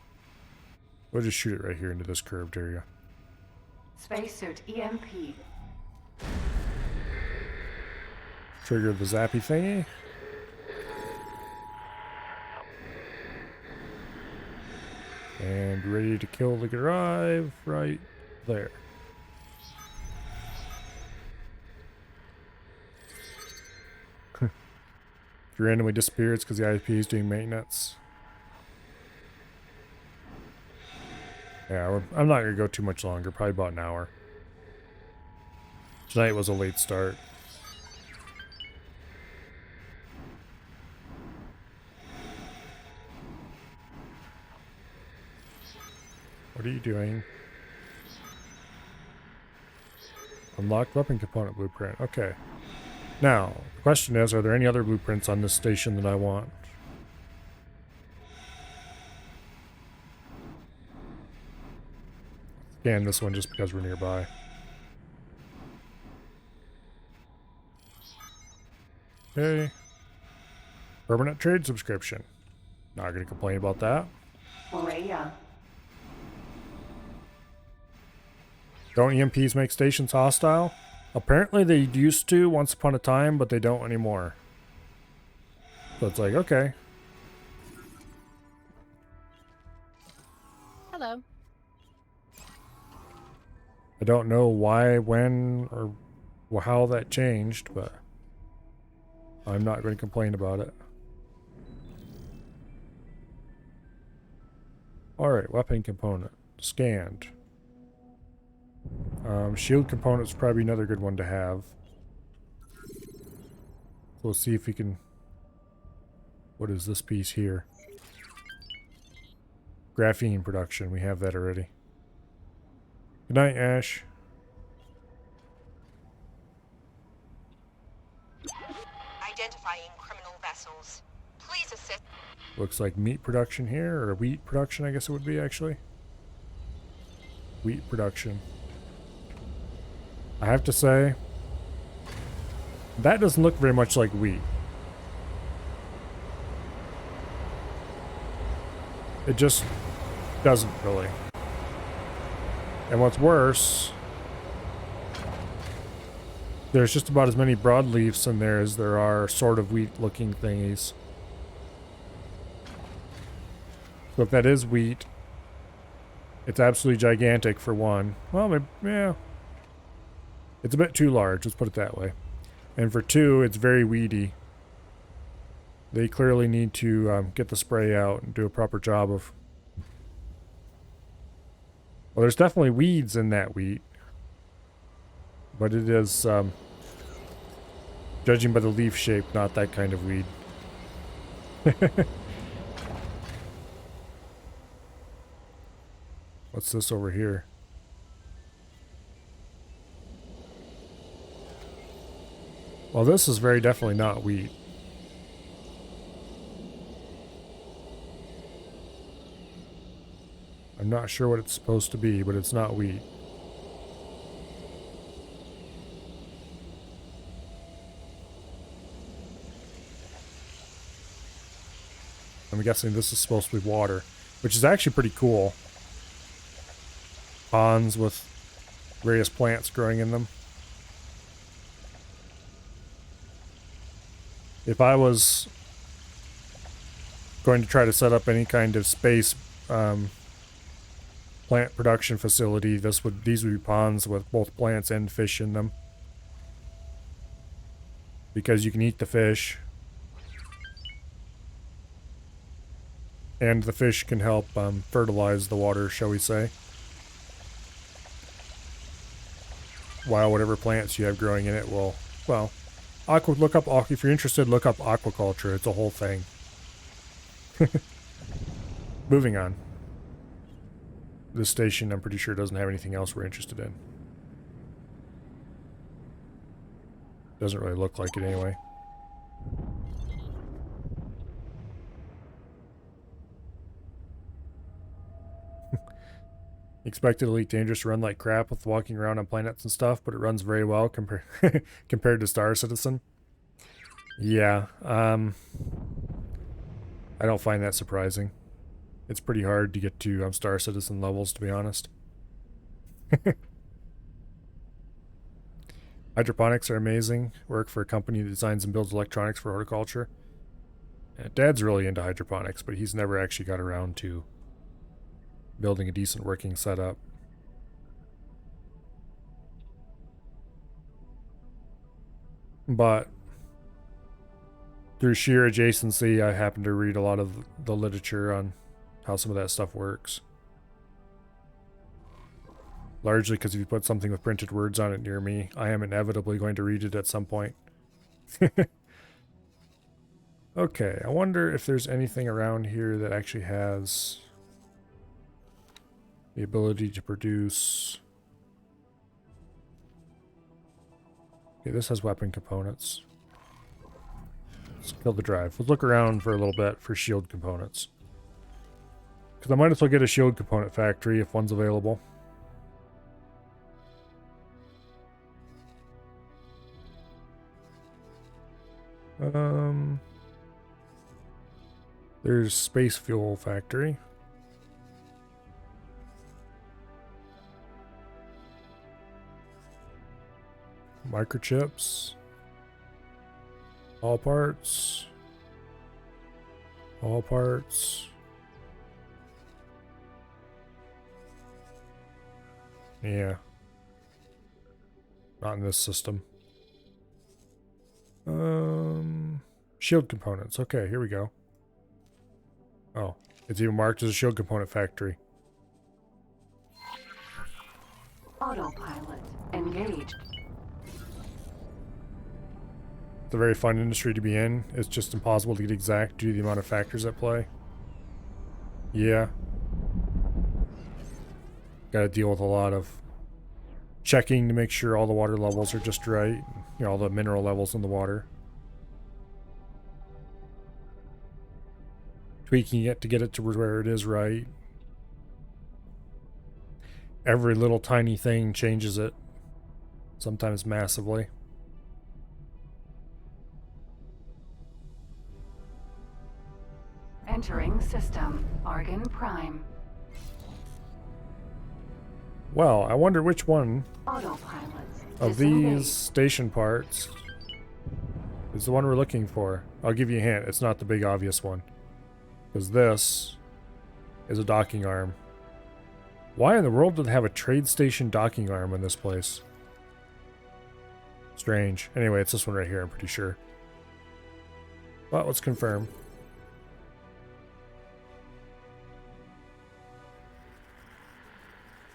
Speaker 1: We'll just shoot it right here into this curved area.
Speaker 2: Spacesuit EMP.
Speaker 1: Trigger the zappy thingy. And ready to kill the drive right there. If you randomly disappear, it's because the IP is doing maintenance. Yeah, I'm not going to go too much longer, probably about an hour. Tonight was a late start. What are you doing? Unlock weapon component blueprint. Okay. Now, the question is, are there any other blueprints on this station that I want? Scan this one just because we're nearby. Okay. Permanent trade subscription. Not going to complain about that.
Speaker 2: Rhea.
Speaker 1: Don't EMPs make stations hostile? Apparently they used to once upon a time, but they don't anymore. So it's like, okay.
Speaker 7: Hello.
Speaker 1: I don't know why, when, or how that changed, but I'm not going to complain about it. Alright, weapon component. Scanned. Shield component's probably another good one to have. We'll see if we can... What is this piece here? Graphene production. We have that already. Good night, Ash.
Speaker 8: Identifying criminal vessels. Please assist.
Speaker 1: Looks like meat production here, or wheat production, I guess it would be, actually. Wheat production. I have to say, that doesn't look very much like wheat. It just doesn't really. And what's worse, there's just about as many broadleafs in there as there are sort of wheat-looking thingies. So if that is wheat, it's absolutely gigantic for one. Well, maybe, yeah. It's a bit too large, let's put it that way. And for two, it's very weedy. They clearly need to get the spray out and do a proper job of... Well, there's definitely weeds in that wheat. But it is, judging by the leaf shape, not that kind of weed. What's this over here? Well, this is very definitely not wheat. I'm not sure what it's supposed to be, but it's not wheat. I'm guessing this is supposed to be water, which is actually pretty cool. Ponds with various plants growing in them. If I was going to try to set up any kind of space plant production facility, these would be ponds with both plants and fish in them. Because you can eat the fish. And the fish can help fertilize the water, shall we say. While whatever plants you have growing in it will, well, if you're interested, look up aquaculture. It's a whole thing. Moving on. This station, I'm pretty sure, doesn't have anything else we're interested in. Doesn't really look like it anyway. Expected Elite Dangerous to run like crap with walking around on planets and stuff, but it runs very well compared to Star Citizen. Yeah, I don't find that surprising. It's pretty hard to get to Star Citizen levels, to be honest. Hydroponics are amazing. Work for a company that designs and builds electronics for horticulture. Dad's really into hydroponics, but he's never actually got around to building a decent working setup. But through sheer adjacency, I happen to read a lot of the literature on how some of that stuff works. Largely because if you put something with printed words on it near me, I am inevitably going to read it at some point. Okay, I wonder if there's anything around here that actually has the ability to produce... Okay, this has weapon components. Let's kill the drive. Let's look around for a little bit for shield components. Because I might as well get a shield component factory if one's available. There's space fuel factory. Microchips. All parts. All parts. Yeah. Not in this system. Shield components. Okay, here we go. Oh, it's even marked as a shield component factory.
Speaker 2: Autopilot engaged.
Speaker 1: It's a very fun industry to be in. It's just impossible to get exact due to the amount of factors at play. Yeah. Gotta deal with a lot of checking to make sure all the water levels are just right. You know, all the mineral levels in the water. Tweaking it to get it to where it is right. Every little tiny thing changes it. Sometimes massively.
Speaker 2: Entering system. Argon Prime.
Speaker 1: Well, I wonder which one
Speaker 2: Autopilot
Speaker 1: of
Speaker 2: disengaged.
Speaker 1: these station parts is the one we're looking for. I'll give you a hint. It's not the big obvious one. Because this is a docking arm. Why in the world do they have a trade station docking arm in this place? Strange. Anyway, it's this one right here, I'm pretty sure. But let's confirm.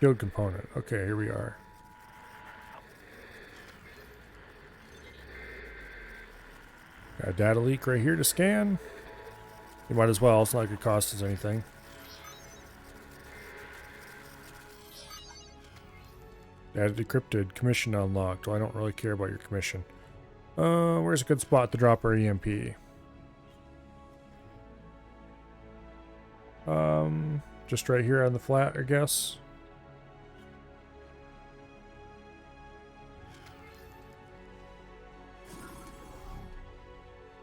Speaker 1: Shield component. Okay, here we are. Got a data leak right here to scan. You might as well, it's not like it costs us anything. Data decrypted, commission unlocked. Well, I don't really care about your commission. Where's a good spot to drop our EMP? Just right here on the flat, I guess.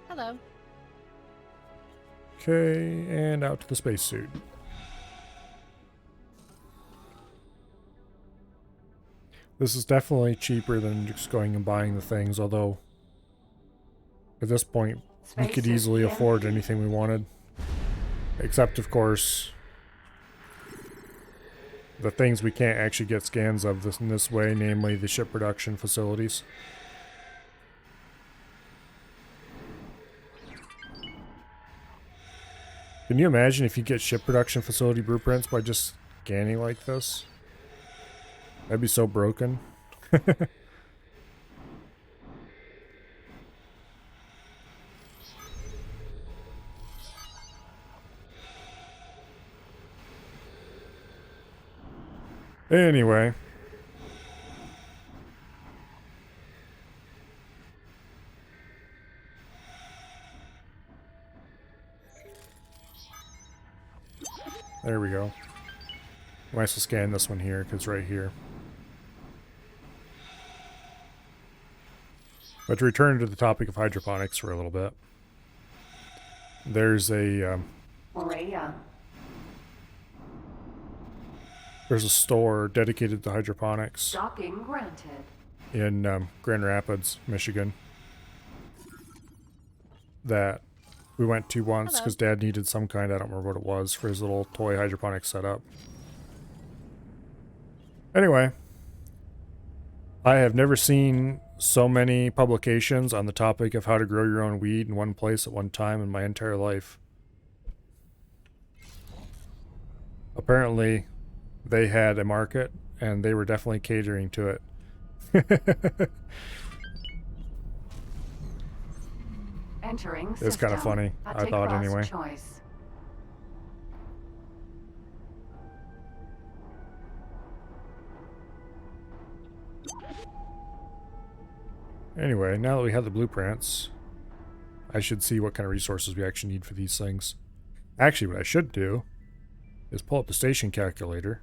Speaker 7: Hello.
Speaker 1: Okay, and out to the spacesuit. This is definitely cheaper than just going and buying the things, although at this point we could
Speaker 2: Spacesuit
Speaker 1: easily
Speaker 2: EMP.
Speaker 1: afford anything we wanted. Except, of course, the things we can't actually get scans of in this way, namely the ship production facilities. Can you imagine if you get ship production facility blueprints by just scanning like this? That'd be so broken. Anyway. There we go. Might as well scan this one here, because it's right here. But to return to the topic of hydroponics for a little bit. There's a
Speaker 2: Rhea.
Speaker 1: there's a store dedicated to hydroponics
Speaker 2: Docking granted.
Speaker 1: in Grand Rapids, Michigan, that we went to once
Speaker 7: Hello.
Speaker 1: because Dad needed some kind, I don't remember what it was, for his little toy hydroponics setup. Anyway, I have never seen so many publications on the topic of how to grow your own weed in one place at one time in my entire life. Apparently, they had a market, and they were definitely catering to it.
Speaker 2: Entering
Speaker 1: It's kinda
Speaker 2: system.
Speaker 1: funny,
Speaker 2: A
Speaker 1: I
Speaker 2: take
Speaker 1: thought
Speaker 2: bus
Speaker 1: anyway.
Speaker 2: Choice.
Speaker 1: Anyway, now that we have the blueprints, I should see what kind of resources we actually need for these things. Actually, what I should do is pull up the station calculator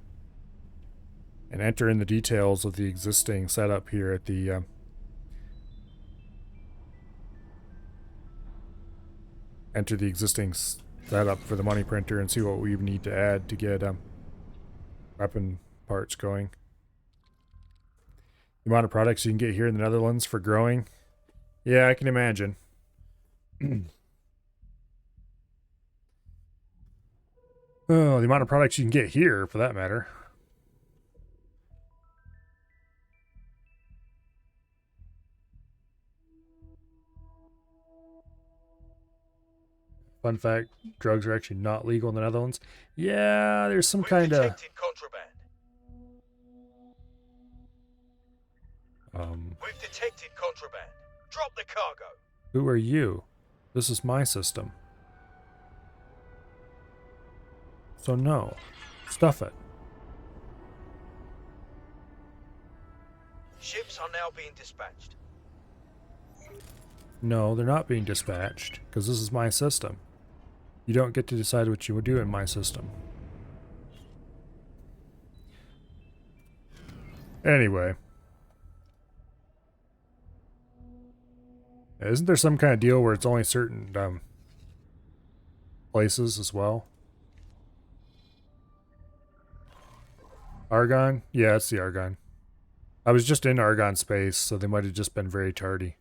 Speaker 1: and enter in the details of the existing setup here at the enter the existing setup for the money printer and see what we need to add to get weapon parts going. The amount of products you can get here in the Netherlands for growing, yeah, I can imagine. Oh, the amount of products you can get here, for that matter. Fun fact, drugs are actually not legal in the Netherlands. Yeah, there's some
Speaker 6: We've
Speaker 1: kind of...
Speaker 6: detected contraband. We've detected contraband. Drop the cargo.
Speaker 1: Who are you? This is my system. So no. Stuff it.
Speaker 6: Ships are now being dispatched.
Speaker 1: No, they're not being dispatched, because this is my system. You don't get to decide what you would do in my system. Anyway. Isn't there some kind of deal where it's only certain places as well? Argon? Yeah, it's the Argon. I was just in Argon space, so they might have just been very tardy.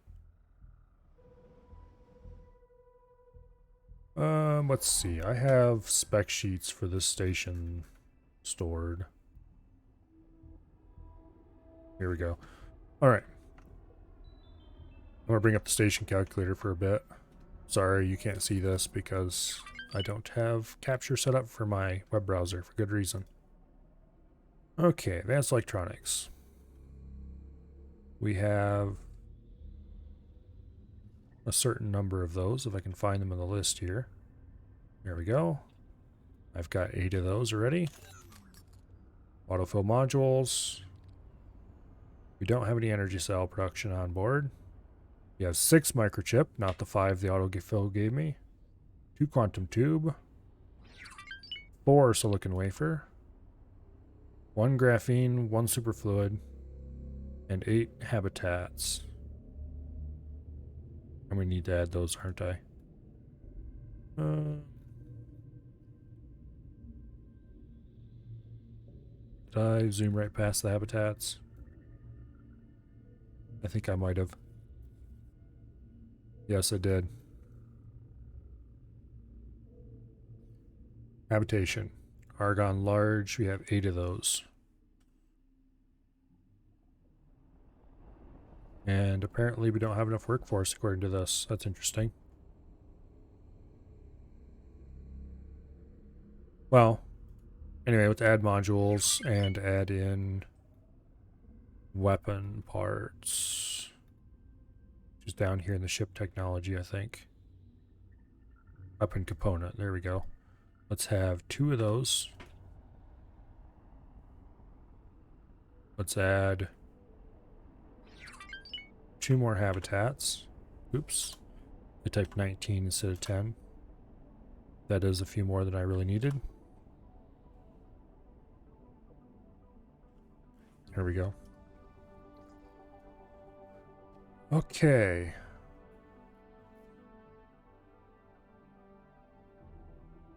Speaker 1: Let's see. I have spec sheets for this station stored. Here we go. Alright. I'm going to bring up the station calculator for a bit. Sorry, you can't see this because I don't have capture set up for my web browser for good reason. Okay, advanced electronics. We have a certain number of those, if I can find them in the list here. There we go. I've got 8 of those already. Autofill modules. We don't have any energy cell production on board. We have 6 microchip, not the 5 the autofill gave me. 2 quantum tube. 4 silicon wafer. 1 graphene, 1 superfluid, and 8 habitats. I'm going to need to add those, aren't I? Did I zoom right past the habitats? I think I might have. Yes, I did. Habitation. Argon large, we have 8 of those. And apparently we don't have enough workforce according to this. That's interesting. Well, anyway, let's add modules and add in weapon parts. Just down here in the ship technology, I think. Weapon component, there we go. Let's have 2 of those. Let's add 2 more habitats. Oops. I typed 19 instead of 10. That is a few more than I really needed. Here we go. Okay.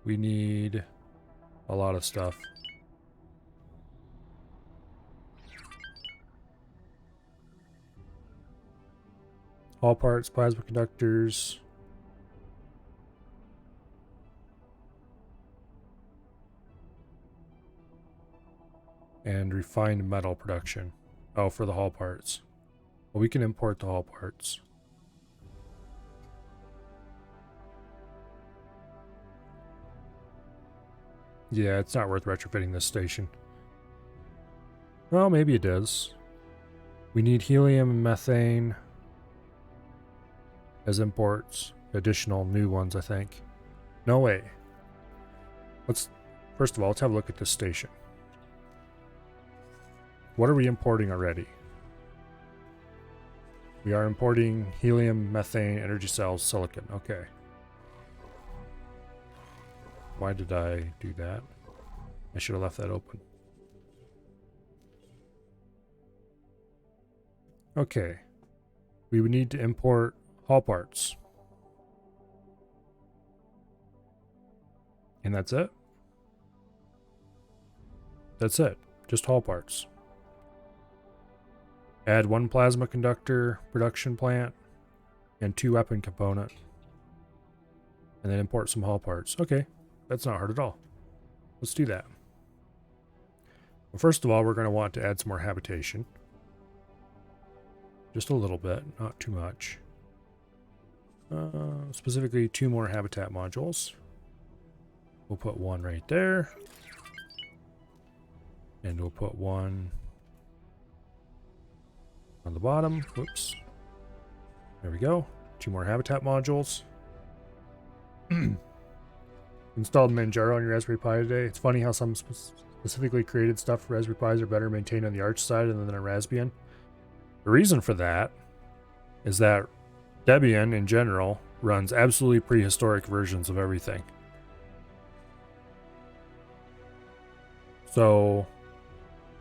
Speaker 1: We need a lot of stuff. All parts, plasma conductors. And refined metal production. Oh, for the hull parts. Well, we can import the hull parts. Yeah, it's not worth retrofitting this station. Well, maybe it is. We need helium and methane as imports. Additional new ones, I think. No way. First of all, let's have a look at this station. What are we importing already? We are importing helium, methane, energy cells, silicon. Okay. Why did I do that? I should have left that open. Okay. We would need to import hull parts. And that's it? That's it. Just hull parts. Add 1 plasma conductor production plant and 2 weapon component. And then import some hull parts. Okay. That's not hard at all. Let's do that. Well, first of all, we're going to want to add some more habitation. Just a little bit, not too much. Specifically 2 more habitat modules. We'll put 1 right there. And we'll put 1 on the bottom. Whoops. There we go. 2 more habitat modules. Installed Manjaro on your Raspberry Pi today. It's funny how some specifically created stuff for Raspberry Pis are better maintained on the Arch side than a Raspbian. The reason for that is that Debian in general runs absolutely prehistoric versions of everything. So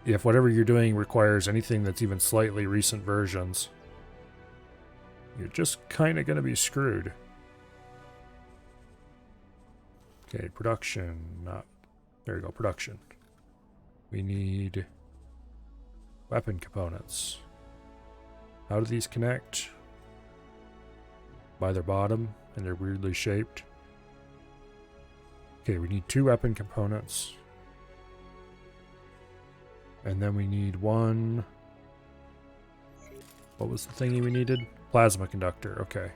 Speaker 1: if whatever you're doing requires anything that's even slightly recent versions, you're just kind of going to be screwed. Okay, production. There we go, production. We need weapon components. How do these connect? By their bottom, and they're weirdly shaped. Okay, we need 2 weapon components. And then we need 1... What was the thingy we needed? Plasma conductor, okay.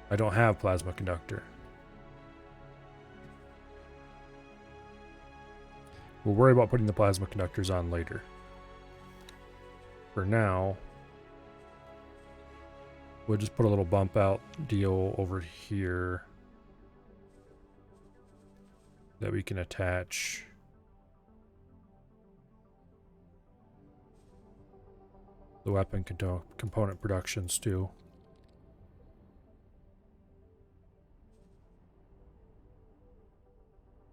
Speaker 1: I don't have plasma conductor. We'll worry about putting the plasma conductors on later. For now, we'll just put a little bump out deal over here that we can attach the weapon component productions to.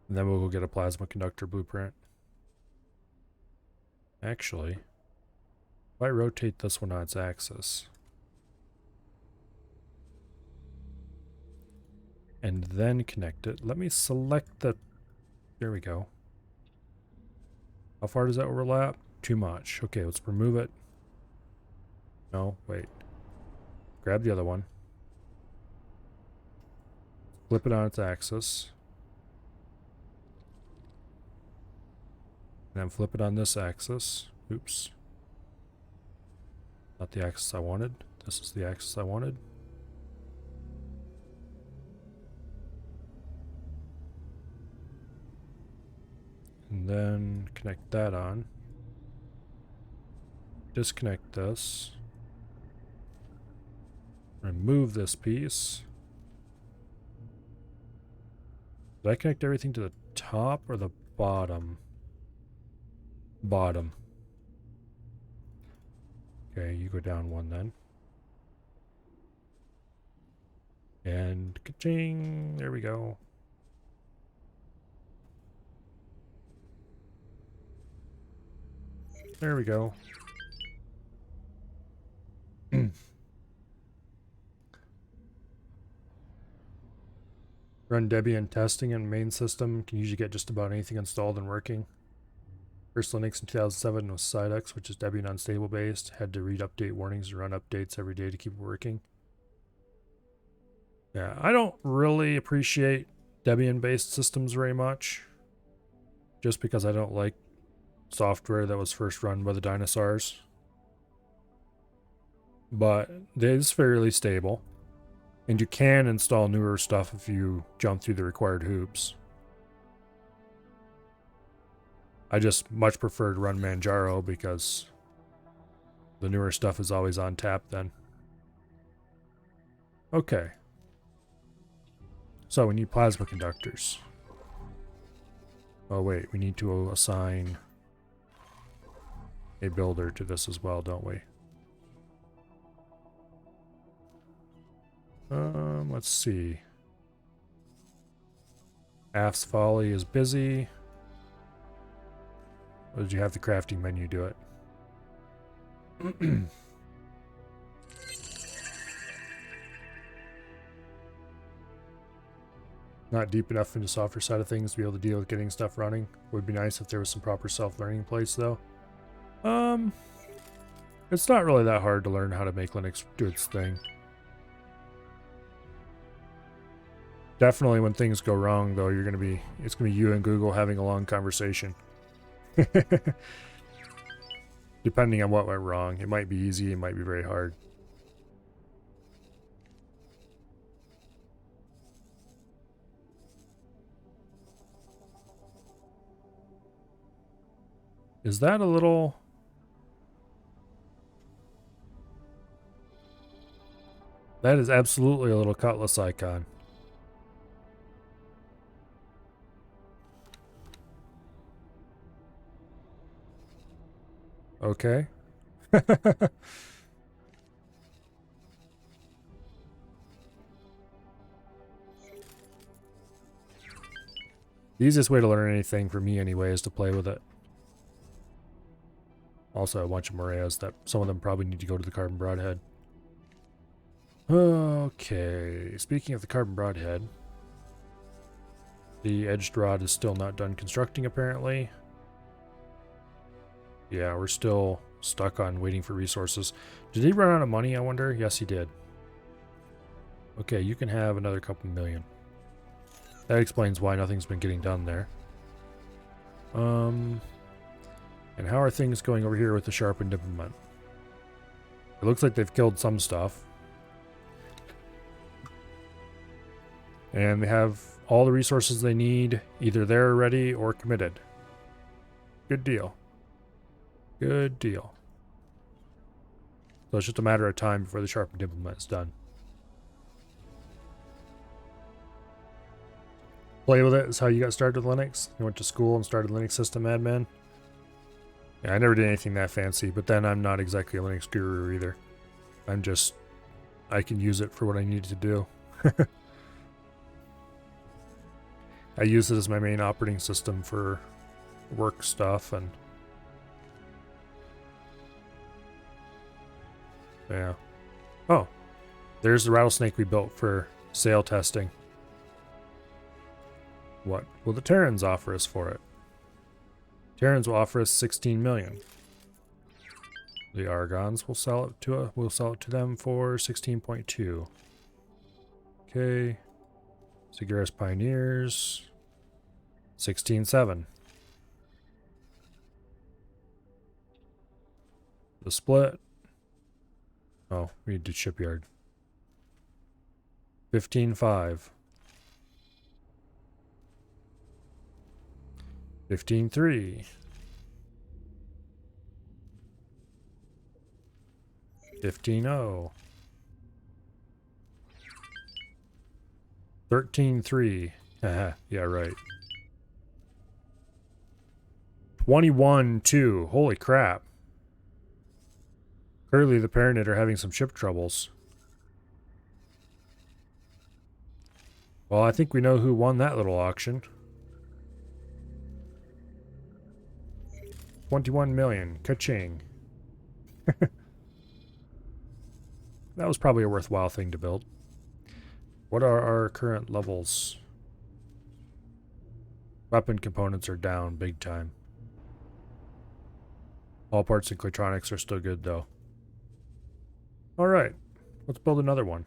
Speaker 1: And then we'll go get a plasma conductor blueprint. Actually, if I rotate this one on its axis and then connect it, let me select the... There we go. How far does that overlap? Too much. Okay, let's remove it. No, wait. Grab the other one. Flip it on its axis. And then flip it on this axis. Oops. Not the axis I wanted. This is the axis I wanted. And then connect that on. Disconnect this. Remove this piece. Did I connect everything to the top or the bottom? Bottom. Okay, you go down 1 then. And ka-ching! There we go. There we go. Run Debian testing in main system. Can usually get just about anything installed and working. First Linux in 2007 was Sidex, which is Debian unstable based. Had to read update warnings and run updates every day to keep it working. Yeah, I don't really appreciate Debian based systems very much. Just because I don't like software that was first run by the dinosaurs. But it is fairly stable. And you can install newer stuff if you jump through the required hoops. I just much prefer to run Manjaro because the newer stuff is always on tap then. Okay. So we need plasma conductors. Oh wait, we need to assign a builder to this as well, don't we? Let's see. Af's Folly is busy. Or did you have the crafting menu do it? Not deep enough into the software side of things to be able to deal with getting stuff running. Would be nice if there was some proper self-learning in place though. It's not really that hard to learn how to make Linux do its thing. Definitely when things go wrong though, it's gonna be you and Google having a long conversation. Depending on what went wrong. It might be easy, it might be very hard. Is that a little... That is absolutely a little cutlass icon. Okay. The easiest way to learn anything for me anyway is to play with it. Also a bunch of Moreas that some of them probably need to go to the Carbon Broadhead. Okay, speaking of the Carbon Broadhead, the Edged Rod is still not done constructing apparently. Yeah, we're still stuck on waiting for resources. Did he run out of money, I wonder? Yes, he did. Okay, you can have another couple million. That explains why nothing's been getting done there. And how are things going over here with the Sharpened Implement? It looks like they've killed some stuff. And they have all the resources they need, either there already or committed. Good deal. Good deal. So it's just a matter of time before the Sharpened Implement is done. Play with it is how you got started with Linux. You went to school and started Linux system admin. Yeah, I never did anything that fancy, but then I'm not exactly a Linux guru either. I can use it for what I need to do. I use it as my main operating system for work stuff and yeah. Oh, there's the rattlesnake we built for sail testing. What will the Terrans offer us for it? Terrans will offer us 16 million. The Argons will sell it to them for 16.2. Okay. Sagaris Pioneers 16.7. The split. Oh, we need to shipyard. 15.5. 15.3. 15.0. 13.3. Haha, yeah, right. 21.2. Holy crap. Clearly the Paranid are having some ship troubles. Well, I think we know who won that little auction. 21 million. Ka-ching. That was probably a worthwhile thing to build. What are our current levels? Weapon components are down big time. All parts and Claytronics are still good though. Alright, let's build another one.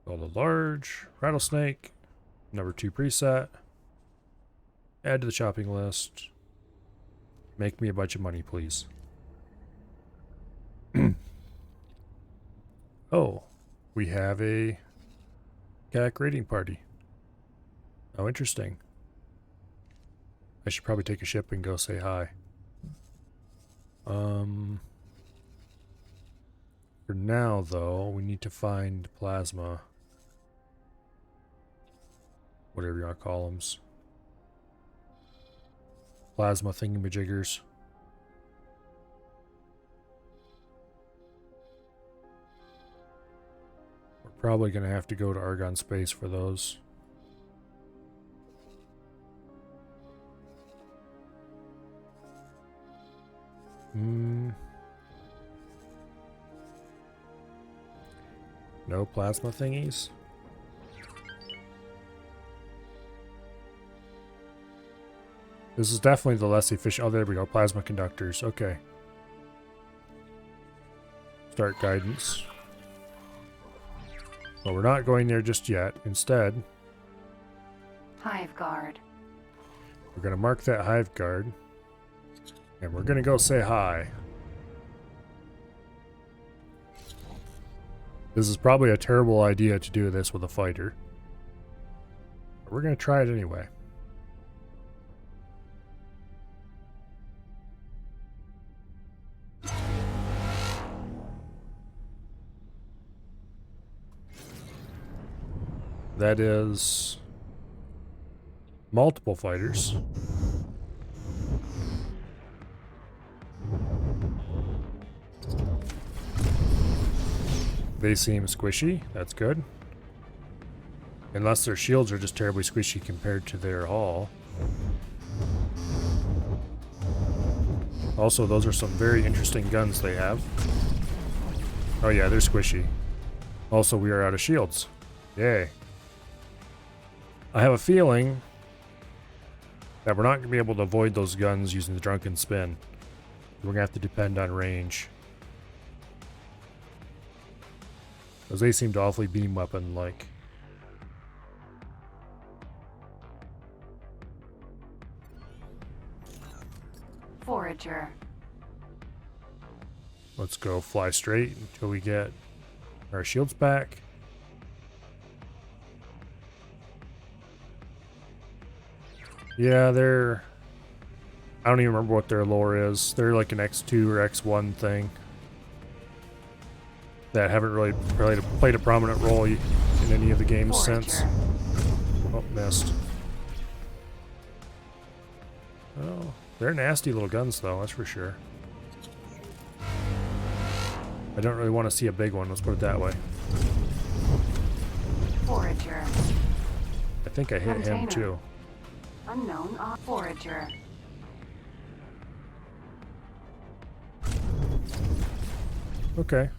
Speaker 1: Build a large rattlesnake. Number 2 preset. Add to the shopping list. Make me a bunch of money, please. Oh, we have a CAC raiding party. Oh, interesting. I should probably take a ship and go say hi. For now, though, we need to find plasma. Whatever you want to call them. Plasma thingamajiggers. We're probably going to have to go to Argon Space for those. No plasma thingies? This is definitely the less efficient. Oh, there we go. Plasma conductors. Okay. Start guidance. Well, we're not going there just yet. Instead,
Speaker 2: Hive Guard.
Speaker 1: we're going to mark that Hive Guard. And we're going to go say hi. This is probably a terrible idea to do this with a fighter. But we're going to try it anyway. That is multiple fighters. They seem squishy. That's good. Unless their shields are just terribly squishy compared to their hull. Also, those are some very interesting guns they have. Oh yeah, they're squishy. Also, we are out of shields. Yay. I have a feeling that we're not going to be able to avoid those guns using the Drunken Spin. We're going to have to depend on range. Because they seem to awfully beam weapon-like.
Speaker 2: Forager.
Speaker 1: Let's go fly straight until we get our shields back. Yeah, they're... I don't even remember what their lore is. They're like an X2 or X1 thing. That haven't really played a prominent role in any of the games since. Oh, missed. Oh, they're nasty little guns though, that's for sure. I don't really want to see a big one, let's put it that way.
Speaker 2: Forager.
Speaker 1: I think I hit him
Speaker 2: Container.
Speaker 1: too.
Speaker 2: Unknown forager.
Speaker 1: Okay.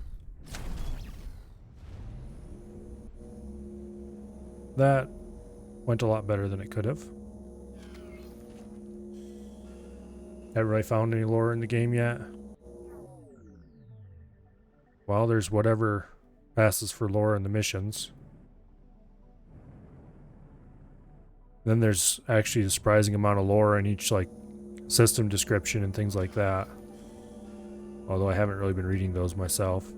Speaker 1: That went a lot better than it could have. Haven't really found any lore in the game yet. Well, there's whatever passes for lore in the missions. Then there's actually a surprising amount of lore in each like system description and things like that. Although I haven't really been reading those myself.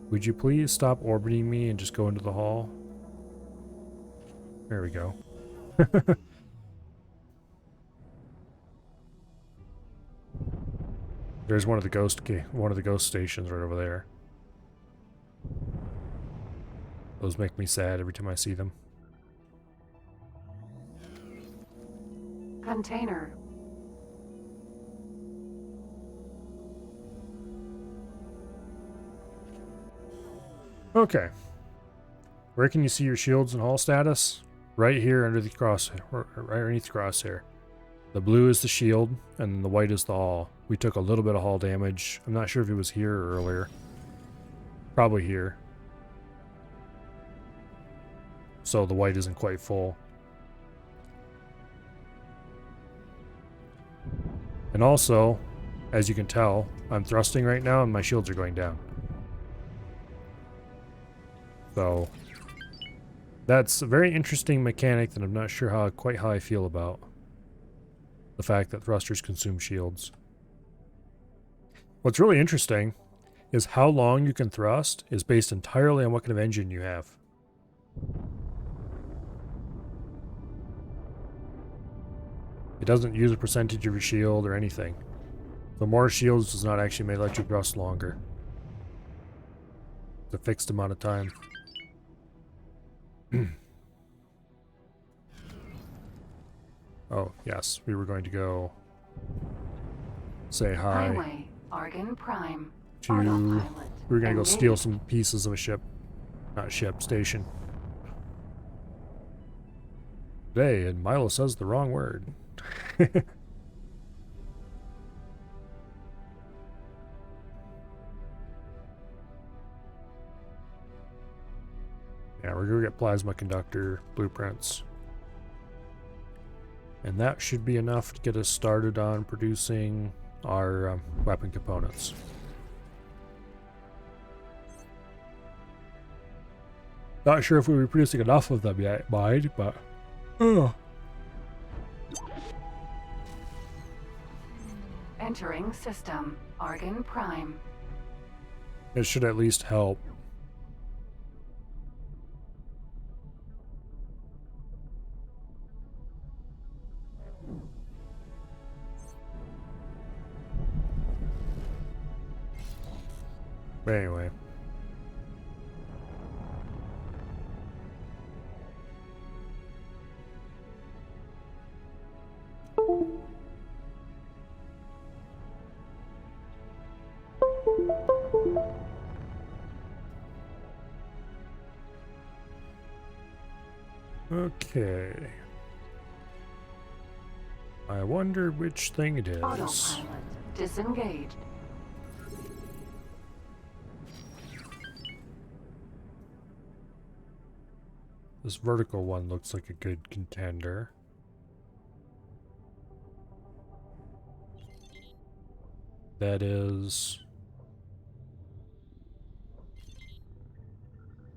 Speaker 1: Would you please stop orbiting me and just go into the hall? There we go. There's one of the ghost stations right over there. Those make me sad every time I see them.
Speaker 2: Container.
Speaker 1: Okay. Where can you see your shields and hull status? Right here under the cross, right underneath the crosshair. The blue is the shield, and the white is the hull. We took a little bit of hull damage. I'm not sure if it was here or earlier. Probably here. So the white isn't quite full. And also, as you can tell, I'm thrusting right now and my shields are going down. So that's a very interesting mechanic that I'm not sure quite how I feel about. The fact that thrusters consume shields. What's really interesting is how long you can thrust is based entirely on what kind of engine you have. It doesn't use a percentage of your shield or anything. The more shields does not actually may let you thrust longer. It's a fixed amount of time. Oh, yes, we were going to go say hi
Speaker 2: Highway. Argon Prime.
Speaker 1: to...
Speaker 2: Autopilot.
Speaker 1: We were going to go
Speaker 2: Engage.
Speaker 1: steal some pieces of a ship. Not ship, station. Today, and Milo says the wrong word. Yeah, we're going to get plasma conductor blueprints. And that should be enough to get us started on producing our weapon components. Not sure if we were producing enough of them yet, mind, but... Oh.
Speaker 2: Entering system. Argon Prime.
Speaker 1: It should at least help. But anyway. Okay. I wonder which thing it is.
Speaker 2: Autopilot disengaged.
Speaker 1: This vertical one looks like a good contender. That is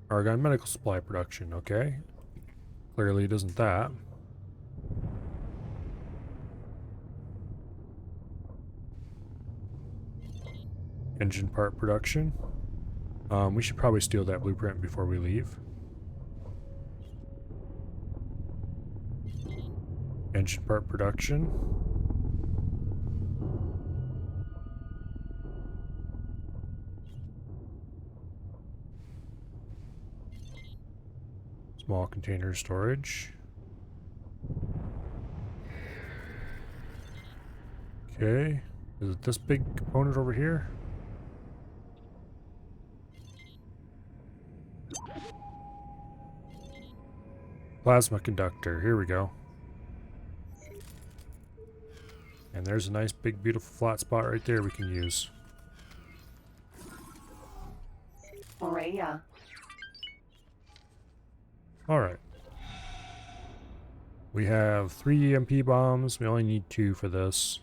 Speaker 1: Argonne Medical Supply Production, okay. Clearly it isn't that. Engine part production. We should probably steal that blueprint before we leave. Engine part production. Small container storage. Okay. Is it this big component over here? Plasma conductor. Here we go. And there's a nice big beautiful flat spot right there we can use.
Speaker 2: Rhea.
Speaker 1: Alright. We have 3 EMP bombs. We only need 2 for this.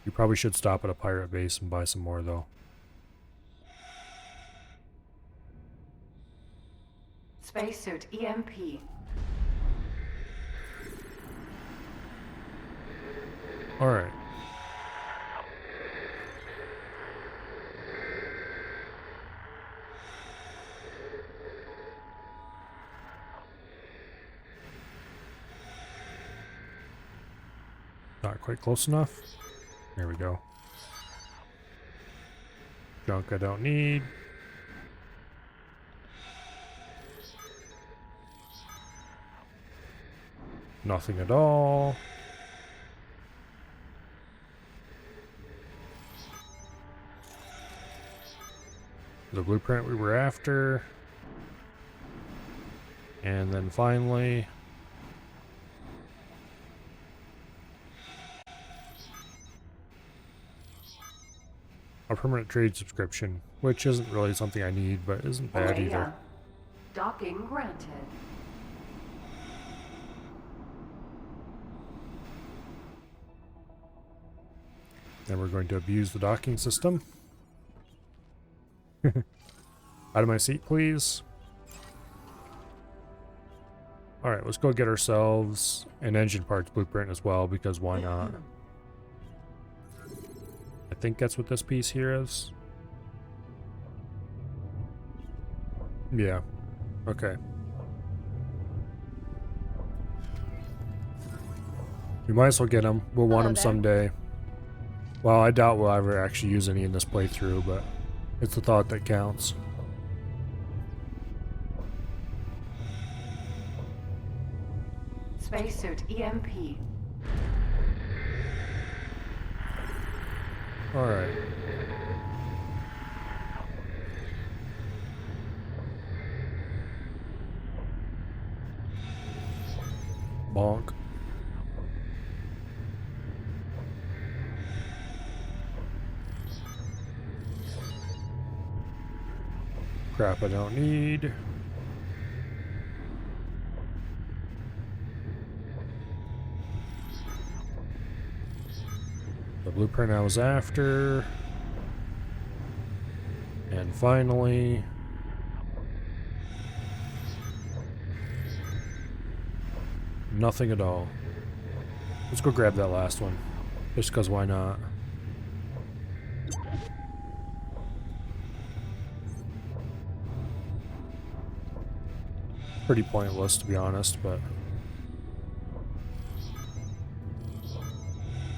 Speaker 1: We probably should stop at a pirate base and buy some more though.
Speaker 2: Spacesuit EMP.
Speaker 1: Alright. Not quite close enough. There we go. Junk I don't need. Nothing at all. The blueprint we were after. And then finally, a permanent trade subscription, which isn't really something I need, but isn't bad either.
Speaker 2: Rhea. Docking granted.
Speaker 1: Then we're going to abuse the docking system. Out of my seat, please. Alright, let's go get ourselves an engine parts blueprint as well, because why not? I think that's what this piece here is. Yeah. Okay. We might as well get them. We'll want
Speaker 7: Hello
Speaker 1: them
Speaker 7: there.
Speaker 1: someday. Well, I doubt we'll ever actually use any in this playthrough, but it's the thought that counts.
Speaker 2: Spacesuit EMP.
Speaker 1: Alright. Bonk. Crap I don't need. The blueprint I was after. And finally, nothing at all. Let's go grab that last one. Just because why not? Pretty pointless to be honest, but...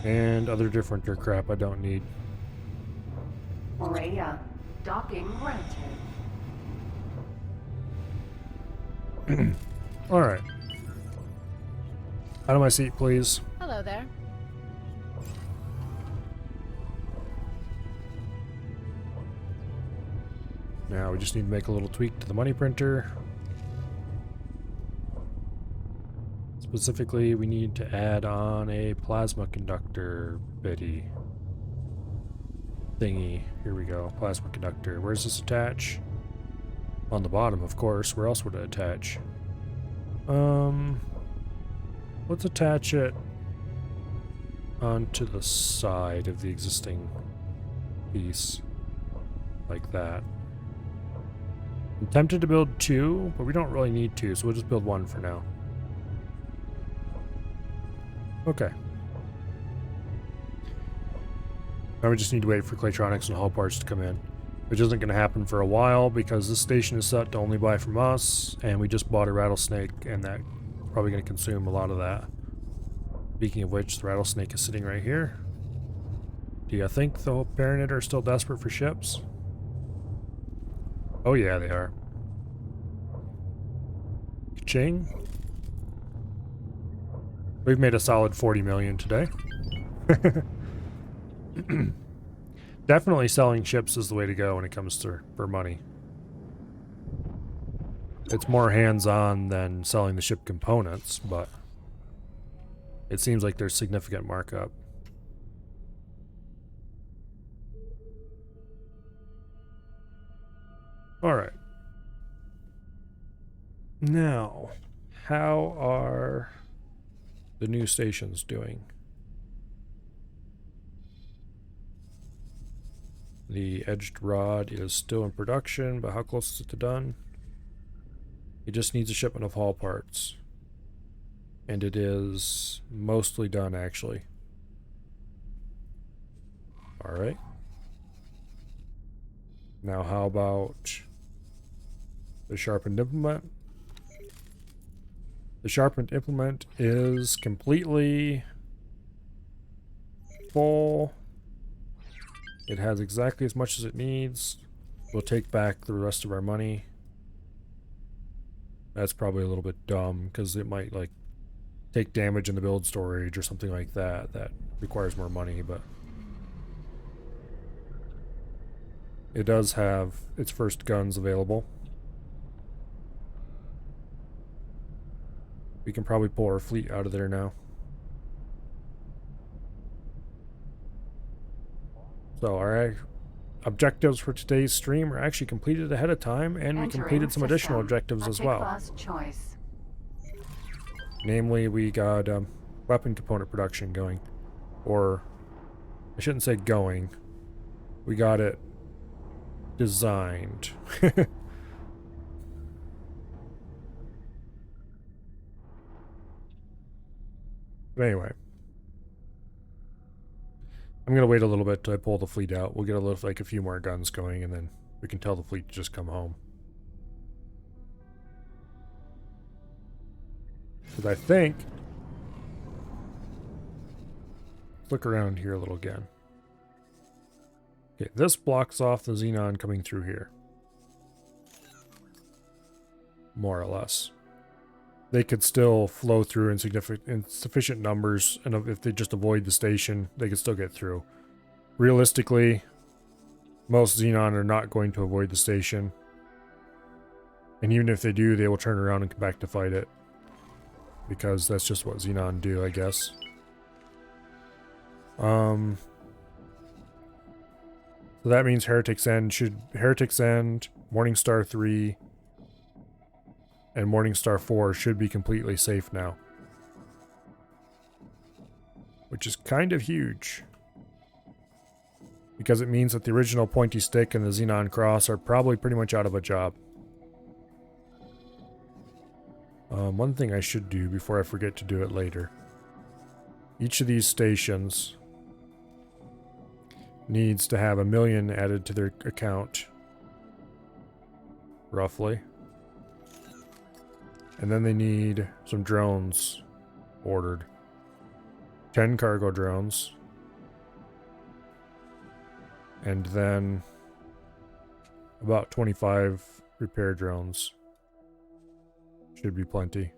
Speaker 1: And other different crap I don't need.
Speaker 2: Aurea. Docking granted.
Speaker 1: Alright. Out of my seat, please.
Speaker 7: Hello there.
Speaker 1: Now we just need to make a little tweak to the money printer. Specifically, we need to add on a plasma conductor bitty thingy. Here we go. Plasma conductor. Where's this attach? On the bottom, of course. Where else would it attach? Let's attach it onto the side of the existing piece. Like that. I'm tempted to build two, but we don't really need two, so we'll just build one for now. Okay. Now we just need to wait for Claytronics and Hull parts to come in, which isn't going to happen for a while because this station is set to only buy from us, and we just bought a rattlesnake, and that's probably going to consume a lot of that. Speaking of which, the rattlesnake is sitting right here. Do you think the Baronet are still desperate for ships? Oh yeah, they are. Ka-ching. We've made a solid 40 million today. Definitely selling ships is the way to go when it comes to for money. It's more hands-on than selling the ship components, but it seems like there's significant markup. Alright. Now, how are the new stations doing? The edged rod is still in production, but how close is it to done? It just needs a shipment of hull parts. And it is mostly done, actually. Alright. Now how about the sharpened implement? The sharpened implement is completely full. It has exactly as much as it needs. We'll take back the rest of our money. That's probably a little bit dumb because it might like take damage in the build storage or something like that. That requires more money, but it does have its first guns available. We can probably pull our fleet out of there now. So our objectives for today's stream are actually completed ahead of time, and we completed some additional objectives as well.
Speaker 2: First choice.
Speaker 1: Namely, we got weapon component production going. Or, I shouldn't say going. We got it designed. But anyway. I'm going to wait a little bit till I pull the fleet out. We'll get a few more guns going, and then we can tell the fleet to just come home. Because I think... Let's look around here a little again. Okay, this blocks off the Xenon coming through here. More or less. They could still flow through in sufficient numbers, and if they just avoid the station, they could still get through. Realistically, most Xenon are not going to avoid the station. And even if they do, they will turn around and come back to fight it. Because that's just what Xenon do, I guess. So that means Heretics End, Morningstar 3, and Morningstar 4 should be completely safe now. Which is kind of huge. Because it means that the original Pointy Stick and the Xenon Cross are probably pretty much out of a job. One thing I should do before I forget to do it later. Each of these stations needs to have 1 million added to their account. Roughly. And then they need some drones ordered. 10 cargo drones. And then About 25 repair drones. Should be plenty.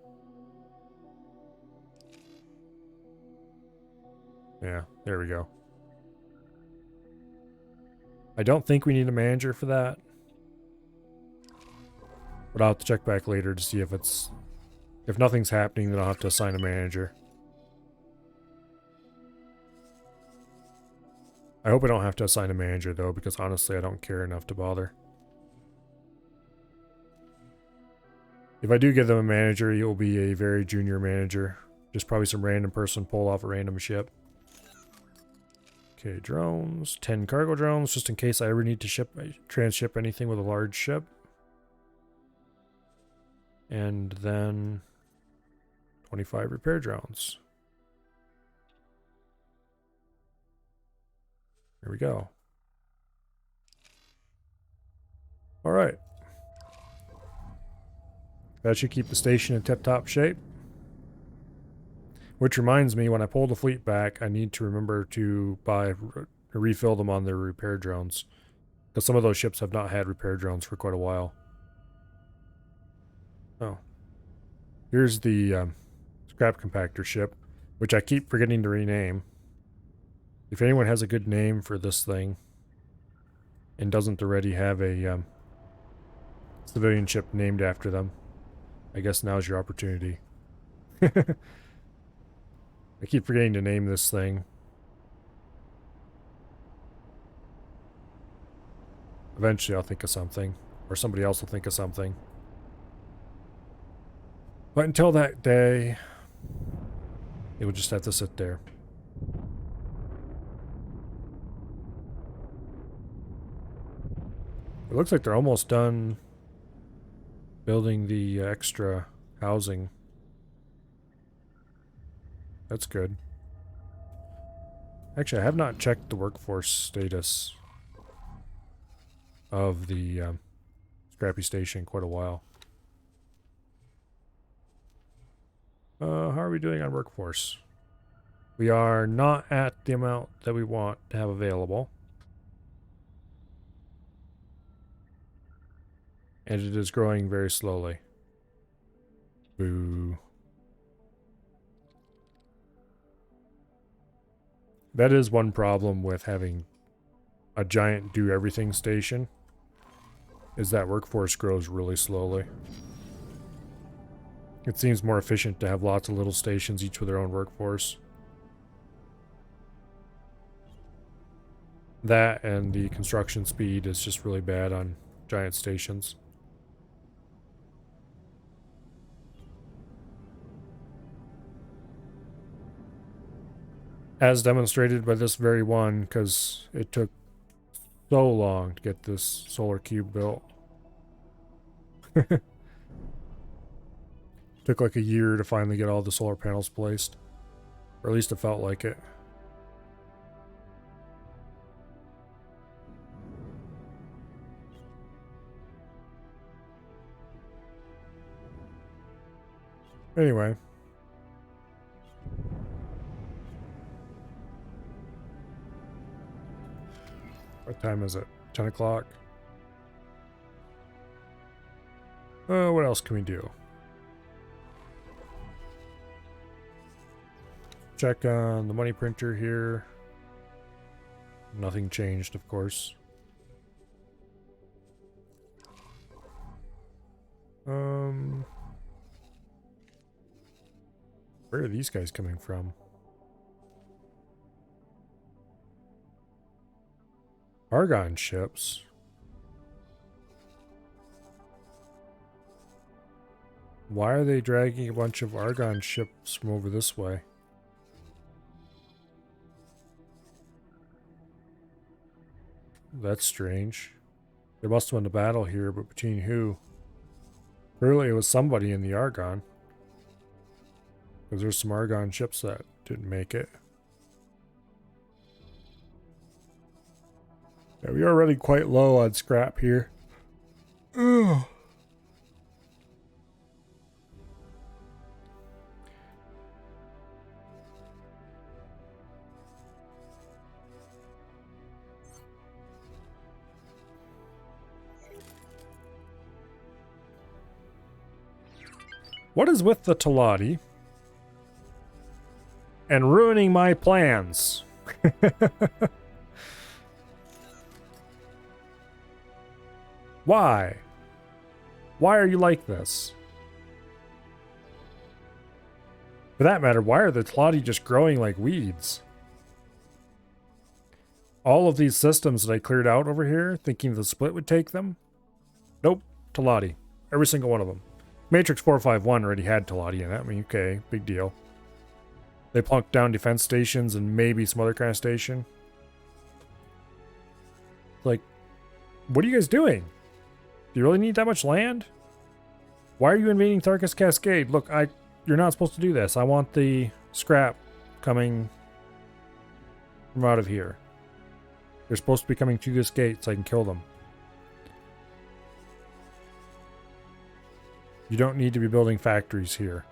Speaker 1: Yeah, there we go. I don't think we need a manager for that. But I'll have to check back later to see if it's... If nothing's happening, then I'll have to assign a manager. I hope I don't have to assign a manager, though, because honestly, I don't care enough to bother. If I do give them a manager, he will be a very junior manager. Just probably some random person pull off a random ship. Okay, drones. 10 cargo drones, just in case I ever need to transship anything with a large ship. And then 25 repair drones. There we go. All right. That should keep the station in tip-top shape. Which reminds me, when I pull the fleet back, I need to remember to refill them on their repair drones. Because some of those ships have not had repair drones for quite a while. Oh. Here's the scrap compactor ship, which I keep forgetting to rename. If anyone has a good name for this thing, and doesn't already have a civilian ship named after them, I guess now's your opportunity. I keep forgetting to name this thing. Eventually I'll think of something, or somebody else will think of something. But until that day, it will just have to sit there. It looks like they're almost done building the extra housing. That's good. Actually, I have not checked the workforce status of the Scrappy Station in quite a while. How are we doing on workforce? We are not at the amount that we want to have available. And it is growing very slowly. Boo. That is one problem with having a giant do-everything station, is that workforce grows really slowly. It seems more efficient to have lots of little stations, each with their own workforce. That and the construction speed is just really bad on giant stations. As demonstrated by this very one, because it took so long to get this solar cube built. Took like a year to finally get all the solar panels placed. Or at least it felt like it. Anyway. What time is it? 10 o'clock? What else can we do? Check on the money printer here. Nothing changed, of course. Where are these guys coming from? Argon ships. Why are they dragging a bunch of Argon ships from over this way? That's strange. There must have been a battle here, but between who? Clearly it was somebody in the Argon. Because there's some Argon ships that didn't make it. Yeah, we are running quite low on scrap here. Ugh. What is with the Talati and ruining my plans? Why? Why are you like this? For that matter, why are the Talati just growing like weeds? All of these systems that I cleared out over here, thinking the split would take them. Nope, Talati. Every single one of them. Matrix 451 already had Talati in it. I mean, okay, big deal. They plunked down defense stations and maybe some other kind of station. Like, what are you guys doing? Do you really need that much land? Why are you invading Tharkus Cascade? Look, you're not supposed to do this. I want the scrap coming from out of here. They're supposed to be coming through this gate so I can kill them. You don't need to be building factories here.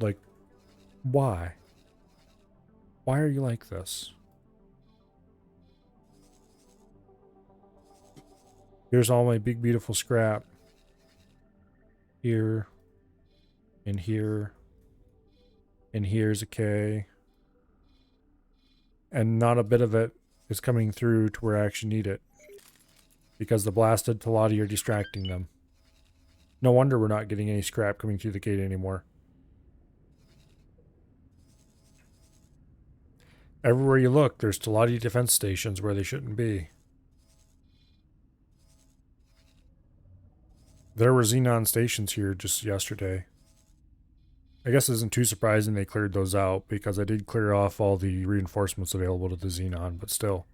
Speaker 1: Like, why? Why are you like this? Here's all my big, beautiful scrap. Here. And here. And here's a K. And not a bit of it is coming through to where I actually need it. Because the blasted Talati are distracting them. No wonder we're not getting any scrap coming through the gate anymore. Everywhere you look, there's Talati defense stations where they shouldn't be. There were Xenon stations here just yesterday. I guess it isn't too surprising they cleared those out, because I did clear off all the reinforcements available to the Xenon, but still.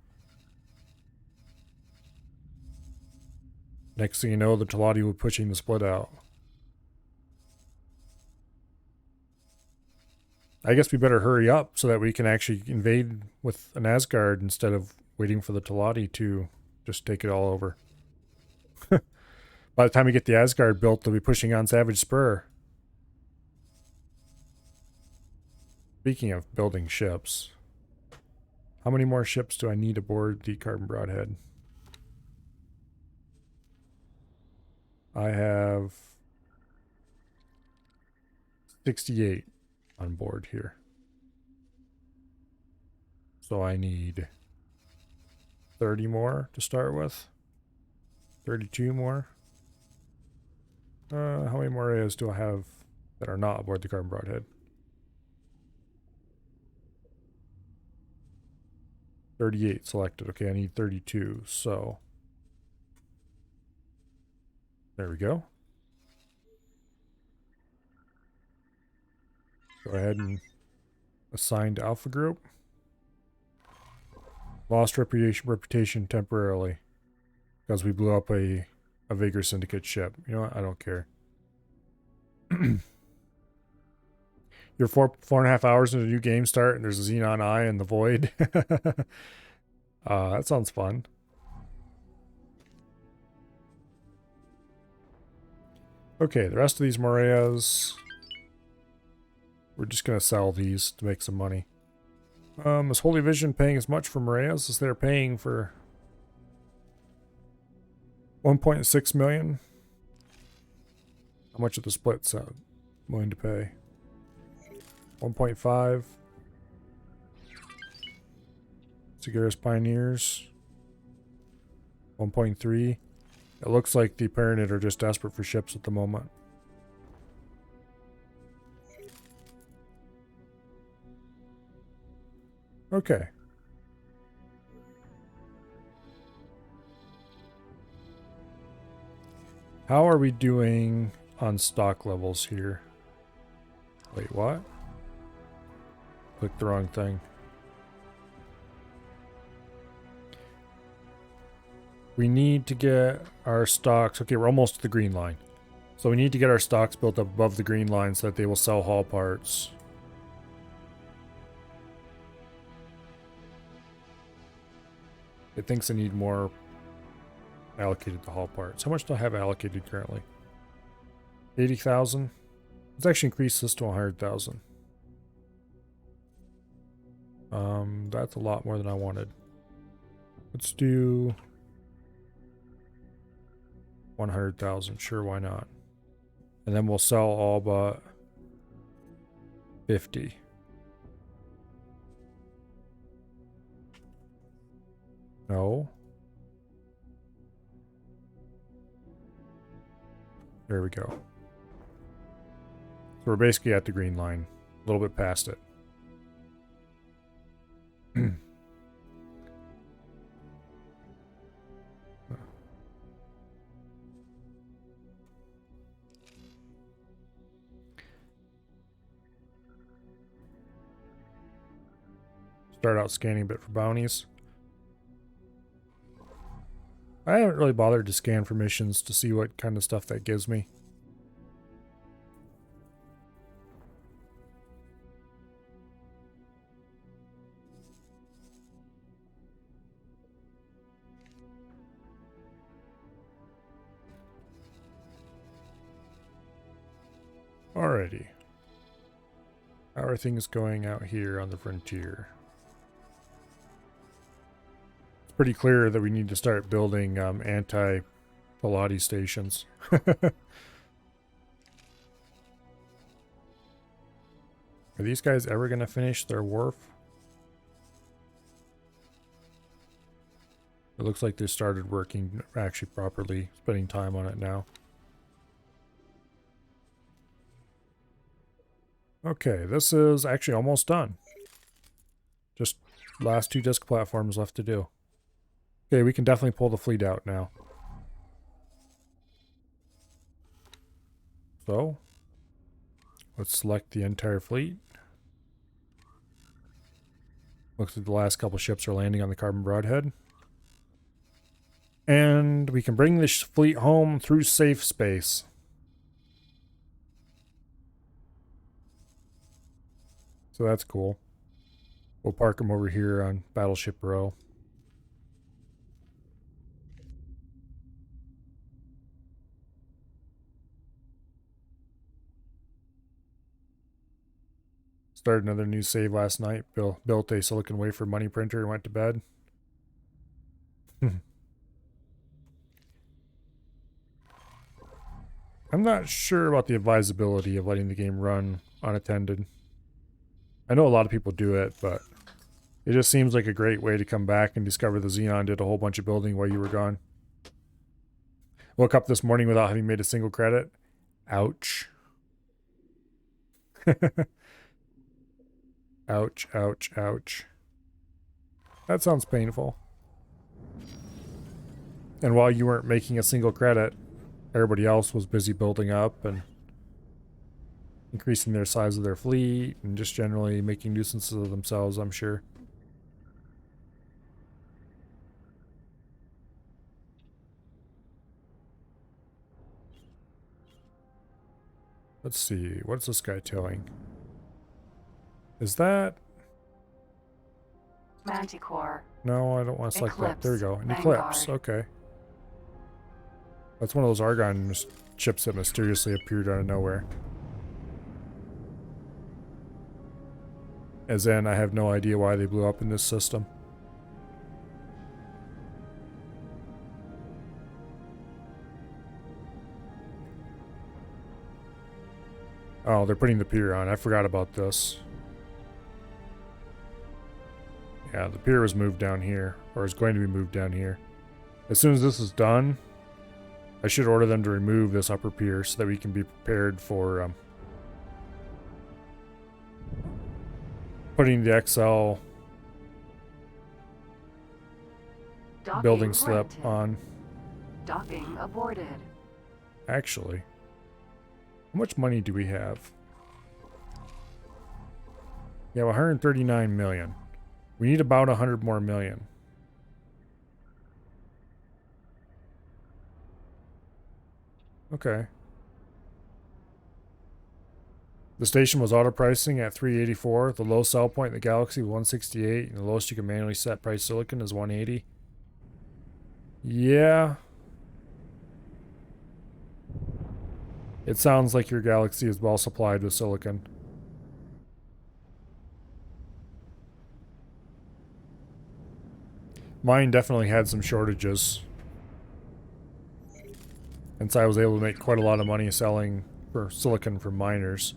Speaker 1: Next thing you know, the Talati were pushing the split out. I guess we better hurry up so that we can actually invade with an Asgard instead of waiting for the Talati to just take it all over. By the time we get the Asgard built, they'll be pushing on Savage Spur. Speaking of building ships, how many more ships do I need aboard the Carbon Broadhead? I have 68 on board here. So I need 30 more to start with. 32 more. How many more areas do I have that are not aboard the Carbon Broadhead? 38 selected. Okay, I need 32. So there we go. Go ahead and assign to Alpha Group. Lost reputation temporarily because we blew up a Vigor Syndicate ship. You know what? I don't care. You're 4.5 hours into a new game start and there's a Xenon Eye in the void. That sounds fun. Okay, the rest of these Moreas, we're just going to sell these to make some money. Is Holy Vision paying as much for Moreas as they're paying for 1.6 million? How much of the splits willing to pay? 1.5. Sagaris Pioneers. 1.3. It looks like the Paranid are just desperate for ships at the moment. Okay. How are we doing on stock levels here? Wait, what? Clicked the wrong thing. We need to get our stocks. Okay, we're almost to the green line. So we need to get our stocks built up above the green line so that they will sell hull parts. It thinks I need more allocated to hull parts. How much do I have allocated currently? 80,000. Let's actually increase this to 100,000. That's a lot more than I wanted. Let's do 100,000. Sure, why not? And then we'll sell all but 50. No. There we go. So we're basically at the green line, a little bit past it. Start out scanning a bit for bounties. I haven't really bothered to scan for missions to see what kind of stuff that gives me. Alrighty. How are things going out here on the frontier? It's pretty clear that we need to start building anti-Pilati stations. Are these guys ever going to finish their wharf? It looks like they started working actually properly, spending time on it now. Okay, this is actually almost done. Just last 2 disc platforms left to do. Okay, we can definitely pull the fleet out now. So, let's select the entire fleet. Looks like the last couple ships are landing on the Carbon Broadhead. And we can bring this fleet home through safe space. So that's cool. We'll park them over here on Battleship Row. Started another new save last night. Built a silicon wafer money printer and went to bed. I'm not sure about the advisability of letting the game run unattended. I know a lot of people do it, but it just seems like a great way to come back and discover the Xenon did a whole bunch of building while you were gone. Woke up this morning without having made a single credit. Ouch. Ouch, ouch, ouch. That sounds painful. And while you weren't making a single credit, everybody else was busy building up and increasing their size of their fleet and just generally making nuisances of themselves, I'm sure. Let's see, what's this guy towing? Is that...
Speaker 2: Manticore.
Speaker 1: No, I don't want to select that. There we go. An
Speaker 2: Vanguard.
Speaker 1: Eclipse, okay. That's one of those Argon ships that mysteriously appeared out of nowhere. As in, I have no idea why they blew up in this system. Oh, they're putting the pier on. I forgot about this. Yeah, the pier was moved down here, or is going to be moved down here. As soon as this is done, I should order them to remove this upper pier so that we can be prepared for putting the XL
Speaker 2: Docking
Speaker 1: building slip
Speaker 2: granted.
Speaker 1: on.
Speaker 2: Docking aborted.
Speaker 1: Actually, how much money do we have? We have 139 million. We need about 100 more million. Okay. The station was auto pricing at 384. The low sell point in the Galaxy was 168, and the lowest you can manually set price silicon is 180. Yeah. It sounds like your Galaxy is well supplied with silicon. Mine definitely had some shortages. Since I was able to make quite a lot of money selling for silicon for miners.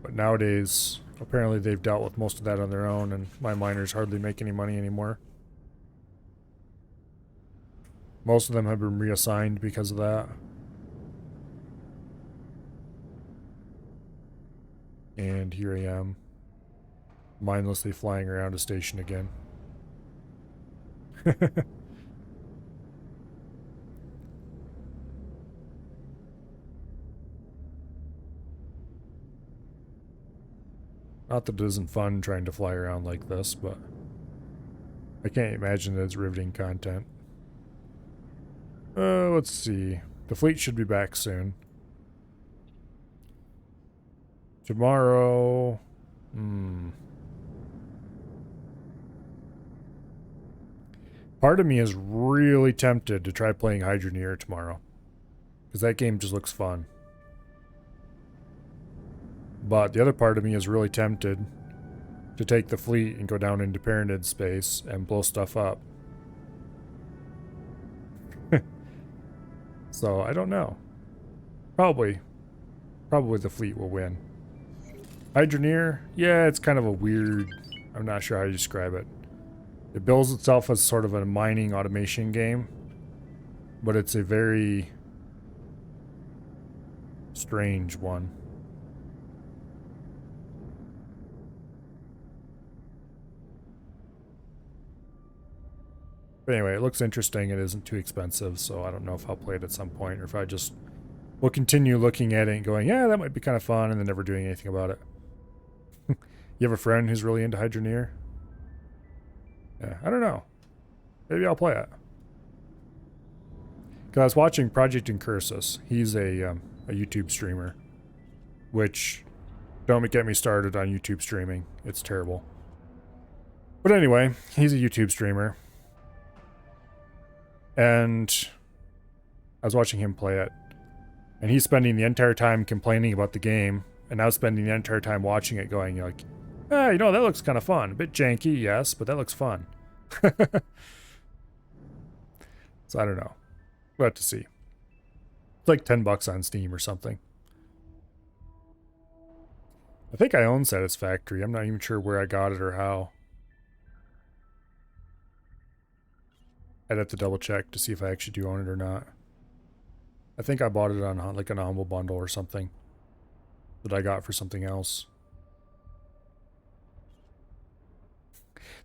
Speaker 1: But nowadays, apparently they've dealt with most of that on their own, and my miners hardly make any money anymore. Most of them have been reassigned because of that. And here I am, mindlessly flying around a station again. Not that it isn't fun trying to fly around like this, but I can't imagine that it's riveting content. Let's see. The fleet should be back soon. Tomorrow... Part of me is really tempted to try playing Hydroneer tomorrow. Because that game just looks fun. But the other part of me is really tempted to take the fleet and go down into Pyramid space and blow stuff up. So, I don't know. Probably the fleet will win. Hydroneer? Yeah, it's kind of a weird... I'm not sure how to describe it. It bills itself as sort of a mining automation game. But it's a very... strange one. But anyway, it looks interesting. It isn't too expensive, so I don't know if I'll play it at some point or if I just will continue looking at it and going, yeah, that might be kind of fun, and then never doing anything about it. You have a friend who's really into Hydroneer? Yeah, I don't know. Maybe I'll play it. Because I was watching Project Incursus. He's a YouTube streamer, which don't get me started on YouTube streaming. It's terrible. But anyway, he's a YouTube streamer. And I was watching him play it. And he's spending the entire time complaining about the game. And I was spending the entire time watching it going like, you know, that looks kind of fun. A bit janky, yes, but that looks fun. So I don't know. We'll have to see. It's like $10 on Steam or something. I think I own Satisfactory. I'm not even sure where I got it or how. I'd have to double check to see if I actually do own it or not. I think I bought it on like an Humble Bundle or something that I got for something else.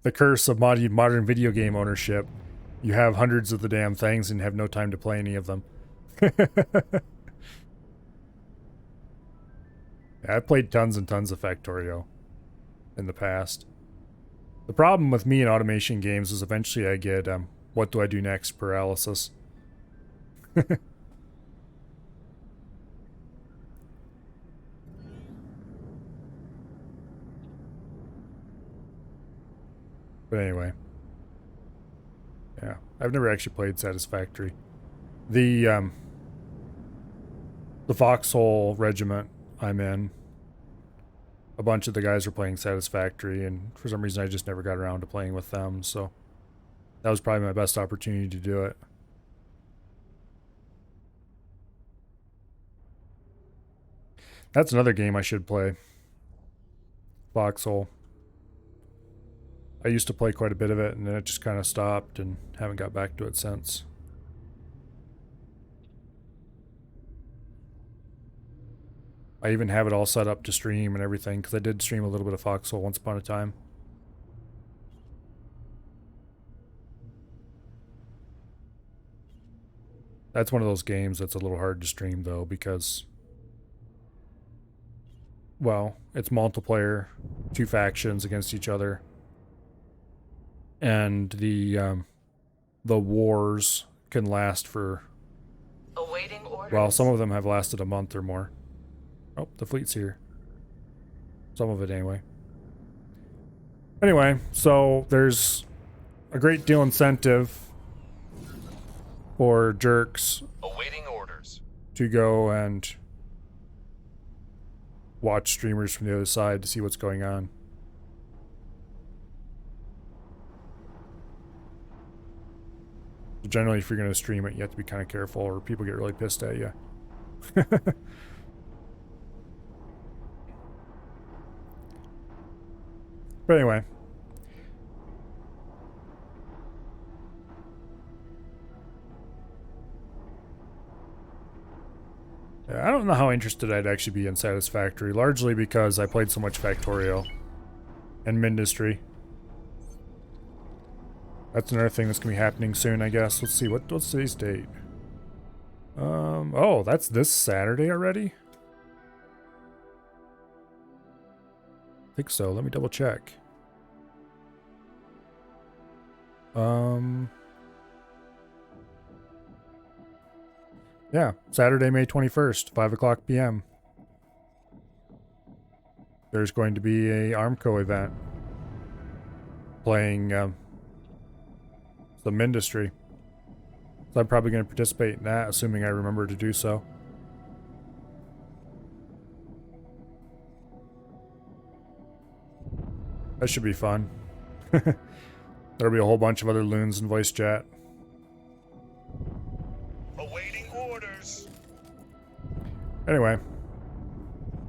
Speaker 1: The curse of modern video game ownership. You have hundreds of the damn things and have no time to play any of them. Yeah, I've played tons and tons of Factorio in the past. The problem with me in automation games is eventually I get what do I do next paralysis. But anyway. Yeah, I've never actually played Satisfactory. The Foxhole Regiment I'm in, a bunch of the guys were playing Satisfactory, and for some reason I just never got around to playing with them, so that was probably my best opportunity to do it. That's another game I should play. Foxhole. I used to play quite a bit of it, and then it just kind of stopped, and haven't got back to it since. I even have it all set up to stream and everything, because I did stream a little bit of Foxhole once upon a time. That's one of those games that's a little hard to stream, though, because, well, it's multiplayer, 2 factions against each other. And the wars can last for,
Speaker 8: Awaiting orders.
Speaker 1: well, some of them have lasted a month or more. Oh, the fleet's here. Some of it anyway. Anyway, so there's a great deal incentive for jerks
Speaker 6: Awaiting orders.
Speaker 1: to go and watch streamers from the other side to see what's going on. Generally, if you're going to stream it, you have to be kind of careful or people get really pissed at you. But anyway. Yeah, I don't know how interested I'd actually be in Satisfactory, largely because I played so much Factorio and Mindustry. That's another thing that's gonna be happening soon, I guess. Let's see, what's today's date? Oh, that's this Saturday already? I think so. Let me double check. Yeah, Saturday, May 21st, 5 o'clock p.m. There's going to be a Armco event playing some Industry. So I'm probably going to participate in that, assuming I remember to do so. That should be fun. There'll be a whole bunch of other loons in voice chat.
Speaker 6: Awaiting orders.
Speaker 1: Anyway,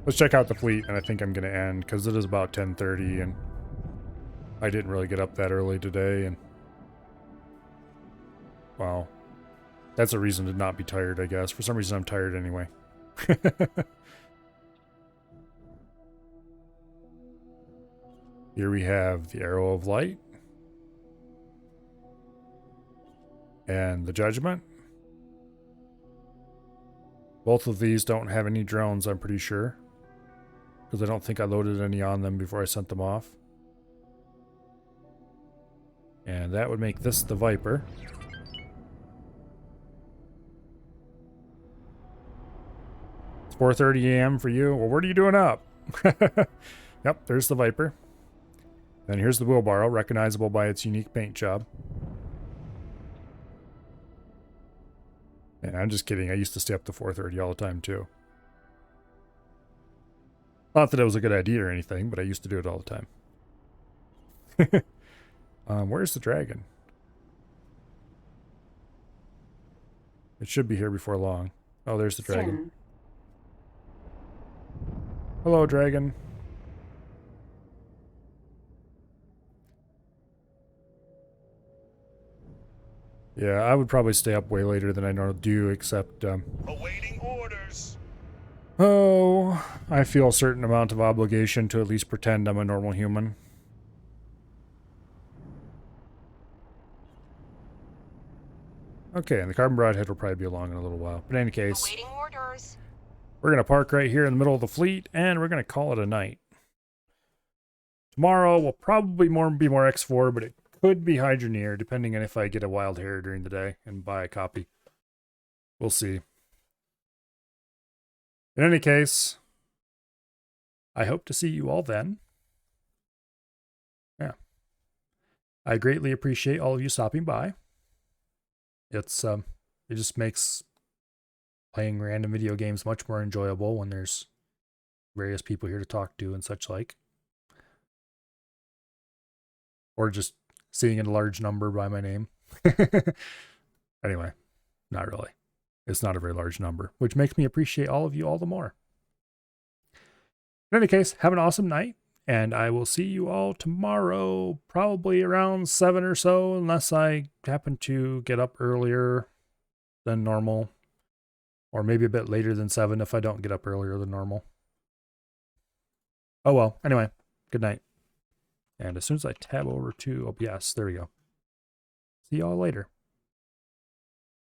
Speaker 1: let's check out the fleet, and I think I'm going to end, because it is about 10:30, and I didn't really get up that early today, and well, that's a reason to not be tired, I guess. For some reason, I'm tired anyway. Here we have the Arrow of Light and the Judgment. Both of these don't have any drones, I'm pretty sure, because I don't think I loaded any on them before I sent them off. And that would make this the Viper. It's 4:30 a.m. for you. Well, what are you doing up? Yep, there's the Viper. Then here's the wheelbarrow, recognizable by its unique paint job. And I'm just kidding. I used to stay up to 4:30 all the time, too. Not that it was a good idea or anything, but I used to do it all the time. Where's the dragon? It should be here before long. Oh, there's the dragon.
Speaker 2: Sin.
Speaker 1: Hello, dragon. Yeah, I would probably stay up way later than I normally do, except,
Speaker 6: Awaiting orders.
Speaker 1: oh, I feel a certain amount of obligation to at least pretend I'm a normal human. Okay, and the Carbon Broadhead will probably be along in a little while. But in any case,
Speaker 8: Awaiting orders.
Speaker 1: we're going to park right here in the middle of the fleet, and we're going to call it a night. Tomorrow will probably be more X4, but it could be Hydroneer, depending on if I get a wild hair during the day and buy a copy. We'll see. In any case, I hope to see you all then. Yeah. I greatly appreciate all of you stopping by. It just makes playing random video games much more enjoyable when there's various people here to talk to and such like. Or just seeing a large number by my name. Anyway, not really. It's not a very large number, which makes me appreciate all of you all the more. In any case, have an awesome night, and I will see you all tomorrow, probably around 7 or so, unless I happen to get up earlier than normal, or maybe a bit later than 7 if I don't get up earlier than normal. Oh well, anyway, good night. And as soon as I tab over to OBS, there we go. See y'all later.